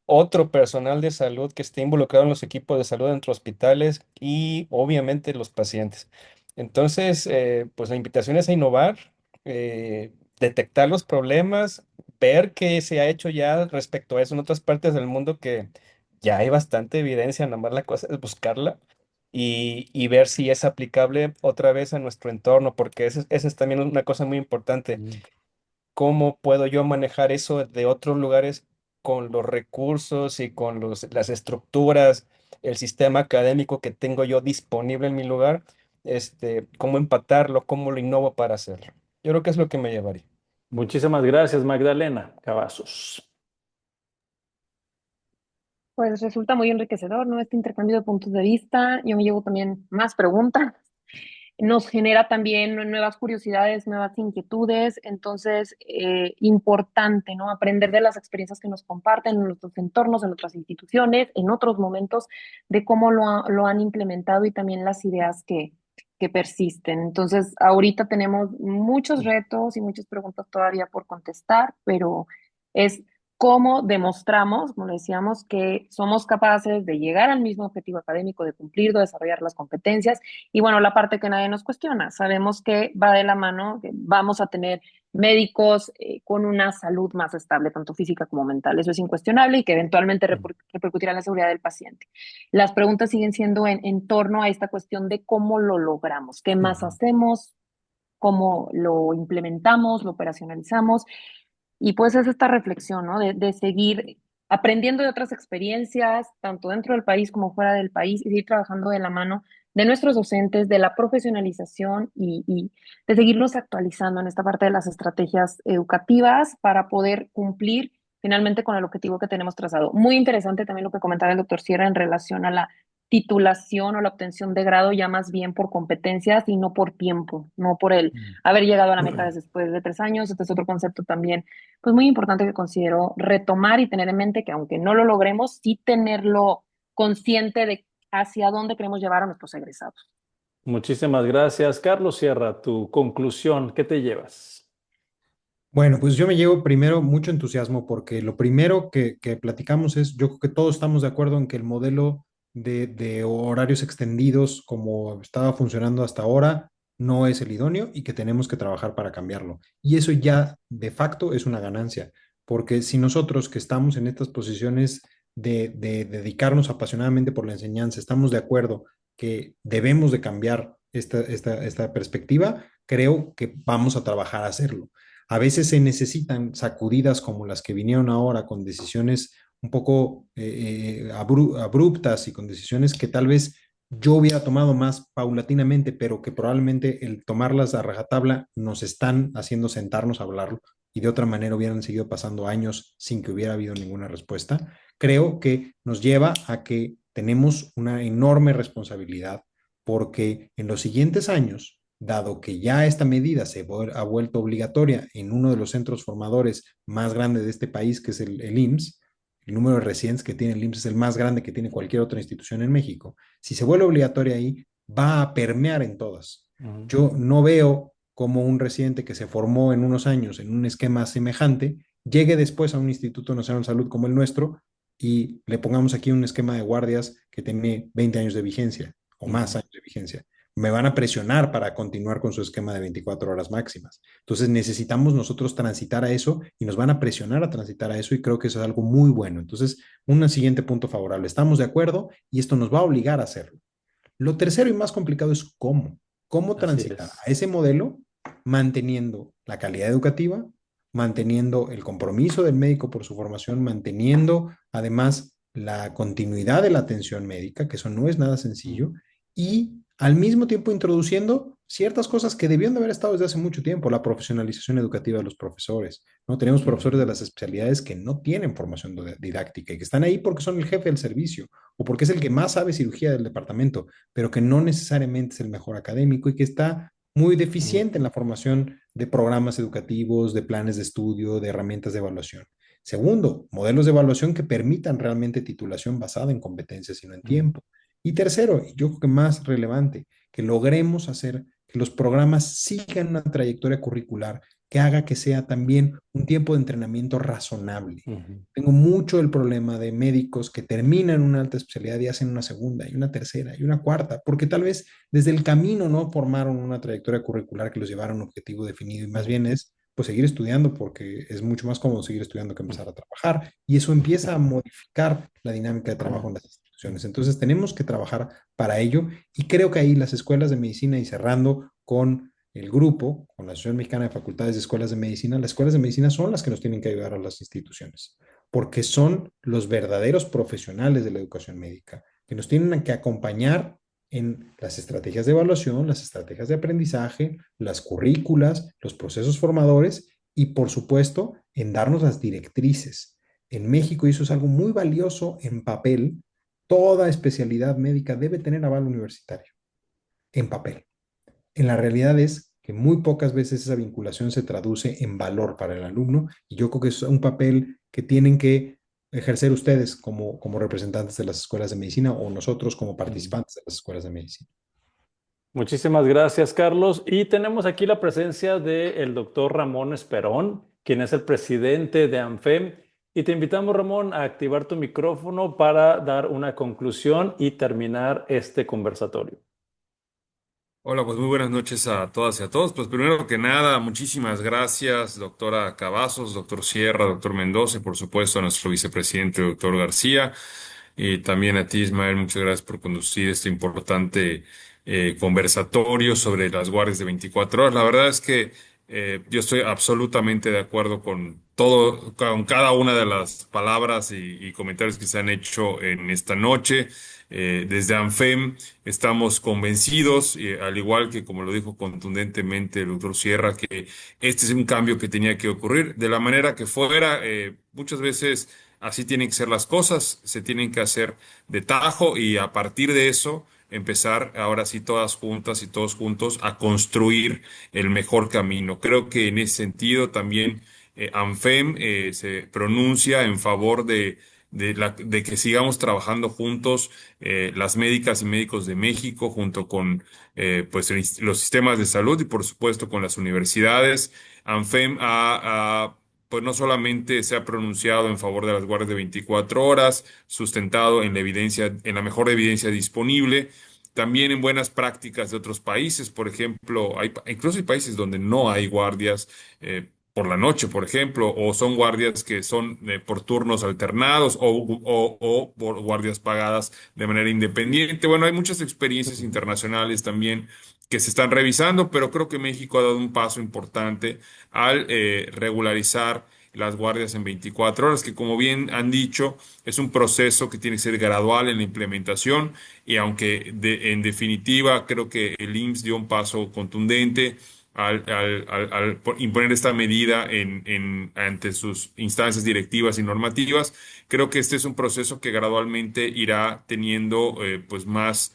otro personal de salud que esté involucrado en los equipos de salud entre hospitales y obviamente los pacientes. Entonces, pues la invitación es a innovar, detectar los problemas, ver qué se ha hecho ya respecto a eso en otras partes del mundo que ya hay bastante evidencia, nada más la cosa es buscarla y ver si es aplicable otra vez a nuestro entorno, porque esa es también una cosa muy importante. Mm. ¿Cómo puedo yo manejar eso de otros lugares con los recursos y con las estructuras, el sistema académico que tengo yo disponible en mi lugar? ¿Cómo empatarlo? ¿Cómo lo innovo para hacerlo? Yo creo que es lo que me llevaría. Muchísimas gracias, Magdalena Cavazos. Pues resulta muy enriquecedor, ¿no? Este intercambio de puntos de vista. Yo me llevo también más preguntas. Nos genera también nuevas curiosidades, nuevas inquietudes. Entonces, importante, ¿no? Aprender de las experiencias que nos comparten en nuestros entornos, en nuestras instituciones, en otros momentos, de cómo lo han implementado y también las ideas que persisten. Entonces, ahorita tenemos muchos retos y muchas preguntas todavía por contestar, pero es cómo demostramos, como le decíamos, que somos capaces de llegar al mismo objetivo académico, de cumplir, de desarrollar las competencias. Y bueno, la parte que nadie nos cuestiona, sabemos que va de la mano, que vamos a tener médicos con una salud más estable, tanto física como mental. Eso es incuestionable y que eventualmente repercutirá en la seguridad del paciente. Las preguntas siguen siendo en torno a esta cuestión de cómo lo logramos, qué más hacemos, cómo lo implementamos, lo operacionalizamos. Y pues es esta reflexión, ¿no? De seguir aprendiendo de otras experiencias, tanto dentro del país como fuera del país, y seguir trabajando de la mano de nuestros docentes, de la profesionalización y de seguirnos actualizando en esta parte de las estrategias educativas para poder cumplir finalmente con el objetivo que tenemos trazado. Muy interesante también lo que comentaba el doctor Sierra en relación a la titulación o la obtención de grado ya más bien por competencias y no por tiempo, no por el haber llegado a la meta después de 3 años. Este es otro concepto también, pues muy importante que considero retomar y tener en mente que aunque no lo logremos, sí tenerlo consciente de hacia dónde queremos llevar a nuestros egresados. Muchísimas gracias. Carlos Sierra, tu conclusión, ¿qué te llevas? Bueno, pues yo me llevo primero mucho entusiasmo porque lo primero que platicamos es, yo creo que todos estamos de acuerdo en que el modelo de horarios extendidos como estaba funcionando hasta ahora no es el idóneo y que tenemos que trabajar para cambiarlo. Y eso ya de facto es una ganancia, porque si nosotros que estamos en estas posiciones de dedicarnos apasionadamente por la enseñanza, estamos de acuerdo que debemos de cambiar esta perspectiva, creo que vamos a trabajar a hacerlo. A veces se necesitan sacudidas como las que vinieron ahora con decisiones un poco abruptas y con decisiones que tal vez yo hubiera tomado más paulatinamente, pero que probablemente el tomarlas a rajatabla nos están haciendo sentarnos a hablarlo y de otra manera hubieran seguido pasando años sin que hubiera habido ninguna respuesta. Creo que nos lleva a que tenemos una enorme responsabilidad porque en los siguientes años dado que ya esta medida ha vuelto obligatoria en uno de los centros formadores más grandes de este país, que es el IMSS, el número de residentes que tiene el IMSS es el más grande que tiene cualquier otra institución en México. Si se vuelve obligatoria ahí, va a permear en todas. Yo no veo como un residente que se formó en unos años en un esquema semejante llegue después a un Instituto Nacional de Salud como el nuestro y le pongamos aquí un esquema de guardias que tiene 20 años de vigencia o más años de vigencia. Me van a presionar para continuar con su esquema de 24 horas máximas. Entonces necesitamos nosotros transitar a eso y nos van a presionar a transitar a eso y creo que eso es algo muy bueno. Entonces, un siguiente punto favorable. Estamos de acuerdo y esto nos va a obligar a hacerlo. Lo tercero y más complicado es cómo. ¿Cómo transitar a ese modelo manteniendo la calidad educativa, manteniendo el compromiso del médico por su formación, manteniendo además la continuidad de la atención médica, que eso no es nada sencillo, y al mismo tiempo introduciendo ciertas cosas que debían de haber estado desde hace mucho tiempo, la profesionalización educativa de los profesores, ¿no? Tenemos profesores de las especialidades que no tienen formación didáctica y que están ahí porque son el jefe del servicio o porque es el que más sabe cirugía del departamento, pero que no necesariamente es el mejor académico y que está muy deficiente en la formación de programas educativos, de planes de estudio, de herramientas de evaluación. Segundo, modelos de evaluación que permitan realmente titulación basada en competencias y no en tiempo. Y tercero, y yo creo que más relevante, que logremos hacer que los programas sigan una trayectoria curricular que haga que sea también un tiempo de entrenamiento razonable. Tengo mucho el problema de médicos que terminan una alta especialidad y hacen una segunda y una tercera y una cuarta, porque tal vez desde el camino no formaron una trayectoria curricular que los llevara a un objetivo definido y más bien es pues seguir estudiando porque es mucho más cómodo seguir estudiando que empezar a trabajar y eso empieza a modificar la dinámica de trabajo en las instituciones. Entonces tenemos que trabajar para ello y creo que ahí las escuelas de medicina y cerrando con el grupo, con la Asociación Mexicana de Facultades de Escuelas de Medicina, las escuelas de medicina son las que nos tienen que ayudar a las instituciones, porque son los verdaderos profesionales de la educación médica, que nos tienen que acompañar en las estrategias de evaluación, las estrategias de aprendizaje, las currículas, los procesos formadores y, por supuesto, en darnos las directrices. En México, y eso es algo muy valioso en papel, toda especialidad médica debe tener aval universitario, en papel. En la realidad es que muy pocas veces esa vinculación se traduce en valor para el alumno y yo creo que es un papel que tienen que ejercer ustedes como representantes de las escuelas de medicina o nosotros como participantes de las escuelas de medicina. Muchísimas gracias, Carlos. Y tenemos aquí la presencia del doctor Ramón Esperón, quien es el presidente de ANFEM. Y te invitamos, Ramón, a activar tu micrófono para dar una conclusión y terminar este conversatorio. Hola, pues muy buenas noches a todas y a todos. Pues primero que nada, muchísimas gracias, doctora Cavazos, doctor Sierra, doctor Mendoza, y por supuesto a nuestro vicepresidente, doctor García, y también a ti, Ismael, muchas gracias por conducir este importante conversatorio sobre las guardias de 24 horas. La verdad es que yo estoy absolutamente de acuerdo con todo, con cada una de las palabras y comentarios que se han hecho en esta noche. Desde ANFEM estamos convencidos, al igual que como lo dijo contundentemente el doctor Sierra, que este es un cambio que tenía que ocurrir de la manera que fuera. Muchas veces así tienen que ser las cosas, se tienen que hacer de tajo y a partir de eso empezar ahora sí todas juntas y todos juntos a construir el mejor camino. Creo que en ese sentido también ANFEM se pronuncia en favor de que sigamos trabajando juntos, las médicas y médicos de México, junto con pues los sistemas de salud y por supuesto con las universidades. ANFEM pues no solamente se ha pronunciado en favor de las guardias de 24 horas, sustentado en la evidencia, en la mejor evidencia disponible, también en buenas prácticas de otros países. Por ejemplo, incluso hay países donde no hay guardias por la noche, por ejemplo, o son guardias que son por turnos alternados o por guardias pagadas de manera independiente. Bueno, hay muchas experiencias internacionales también que se están revisando, pero creo que México ha dado un paso importante al regularizar las guardias en 24 horas, que como bien han dicho, es un proceso que tiene que ser gradual en la implementación y aunque en definitiva creo que el IMSS dio un paso contundente al imponer esta medida ante sus instancias directivas y normativas, creo que este es un proceso que gradualmente irá teniendo pues más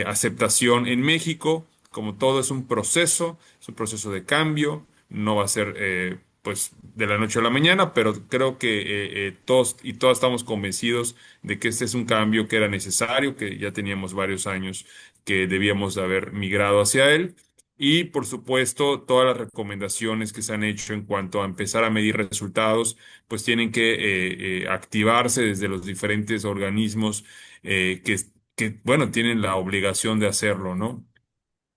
aceptación en México. Como todo es un proceso de cambio, no va a ser pues de la noche a la mañana, pero creo que todos y todas estamos convencidos de que este es un cambio que era necesario, que ya teníamos varios años que debíamos de haber migrado hacia él. Y por supuesto, todas las recomendaciones que se han hecho en cuanto a empezar a medir resultados, pues tienen que activarse desde los diferentes organismos bueno, tienen la obligación de hacerlo, ¿no?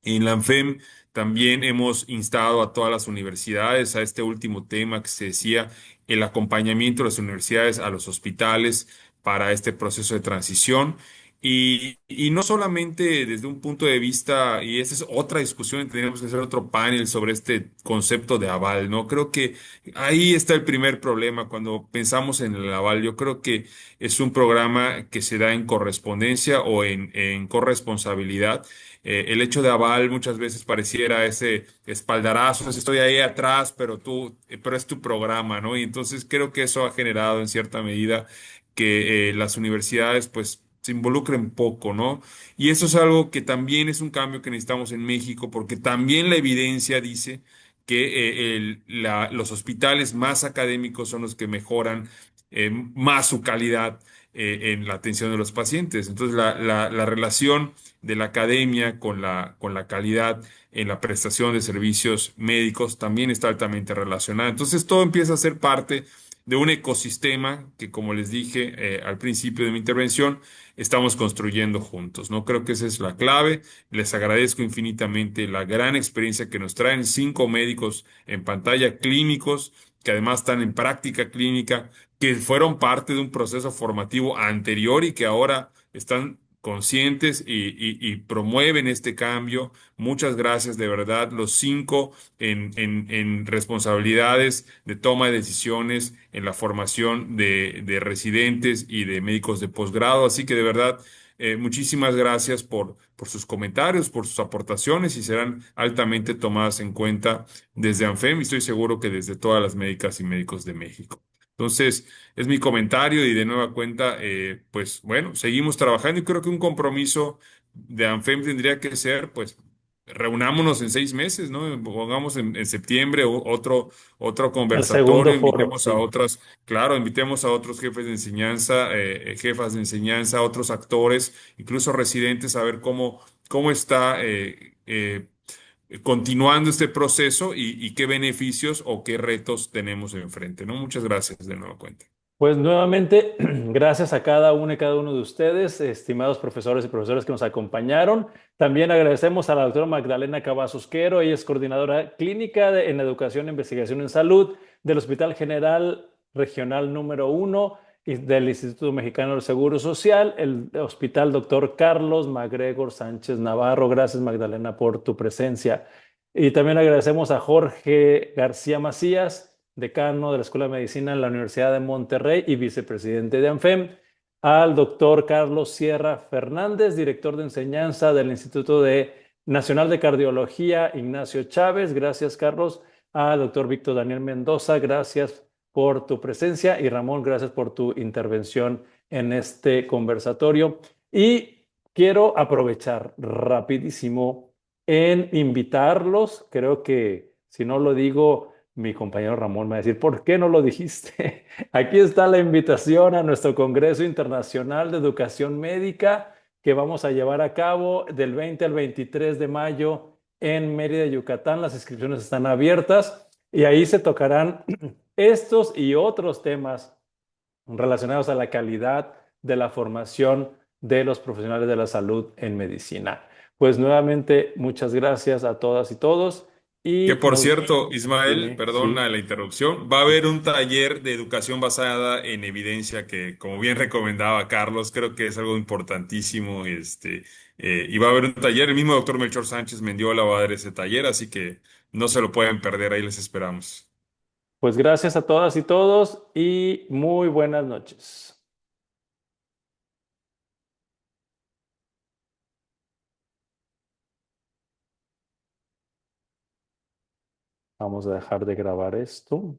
En la ANFEM también hemos instado a todas las universidades a este último tema que se decía, el acompañamiento de las universidades a los hospitales para este proceso de transición. Y no solamente desde un punto de vista, y esa es otra discusión, tenemos que hacer otro panel sobre este concepto de aval, ¿no? Creo que ahí está el primer problema cuando pensamos en el aval. Yo creo que es un programa que se da en correspondencia o en corresponsabilidad. El hecho de aval muchas veces pareciera ese espaldarazo, estoy ahí atrás, pero es tu programa, ¿no? Y entonces creo que eso ha generado en cierta medida que las universidades pues se involucren poco, ¿no? Y eso es algo que también es un cambio que necesitamos en México, porque también la evidencia dice que los hospitales más académicos son los que mejoran más su calidad en la atención de los pacientes. Entonces, la relación de la academia con la calidad en la prestación de servicios médicos también está altamente relacionada. Entonces, todo empieza a ser parte de un ecosistema que, como les dije al principio de mi intervención, estamos construyendo juntos, ¿no? Creo que esa es la clave. Les agradezco infinitamente la gran experiencia que nos traen 5 médicos en pantalla clínicos, que además están en práctica clínica, que fueron parte de un proceso formativo anterior y que ahora están conscientes y promueven este cambio. Muchas gracias, de verdad, los 5 en responsabilidades de toma de decisiones, en la formación de residentes y de médicos de posgrado. Así que de verdad, muchísimas gracias por sus comentarios, por sus aportaciones y serán altamente tomadas en cuenta desde ANFEM y estoy seguro que desde todas las médicas y médicos de México. Entonces, es mi comentario y de nueva cuenta, pues bueno, seguimos trabajando y creo que un compromiso de ANFEM tendría que ser, pues, reunámonos en 6 meses, ¿no? Pongamos en septiembre otro El segundo conversatorio, foro, invitemos a sí. otras, claro, invitemos a otros jefes de enseñanza, jefas de enseñanza, otros actores, incluso residentes, a ver cómo está continuando este proceso y qué beneficios o qué retos tenemos enfrente, ¿no? Muchas gracias de nueva cuenta. Pues nuevamente, gracias a cada una y cada uno de ustedes, estimados profesores y profesoras que nos acompañaron. También agradecemos a la doctora Magdalena Cavazos Quero, ella es coordinadora clínica en educación e investigación en salud del Hospital General Regional número 1 y del Instituto Mexicano del Seguro Social, el Hospital Dr. Carlos MacGregor Sánchez Navarro. Gracias, Magdalena, por tu presencia. Y también agradecemos a Jorge García Macías, decano de la Escuela de Medicina en la Universidad de Monterrey y vicepresidente de ANFEM, al doctor Carlos Sierra Fernández, director de enseñanza del Instituto Nacional de Cardiología Ignacio Chávez. Gracias, Carlos. Al doctor Víctor Daniel Mendoza, gracias por tu presencia. Y Ramón, gracias por tu intervención en este conversatorio. Y quiero aprovechar rapidísimo en invitarlos. Creo que si no lo digo, mi compañero Ramón me va a decir, ¿por qué no lo dijiste? Aquí está la invitación a nuestro Congreso Internacional de Educación Médica que vamos a llevar a cabo del 20 al 23 de mayo en Mérida, Yucatán. Las inscripciones están abiertas y ahí se tocarán estos y otros temas relacionados a la calidad de la formación de los profesionales de la salud en medicina. Pues nuevamente, muchas gracias a todas y todos. Que Y por cierto, Ismael, dime, perdona sí. la interrupción, va a haber un taller de educación basada en evidencia que, como bien recomendaba Carlos, creo que es algo importantísimo. Y va a haber un taller, el mismo doctor Melchor Sánchez Mendiola va a dar ese taller, así que no se lo pueden perder, ahí les esperamos. Pues gracias a todas y todos y muy buenas noches. Vamos a dejar de grabar esto.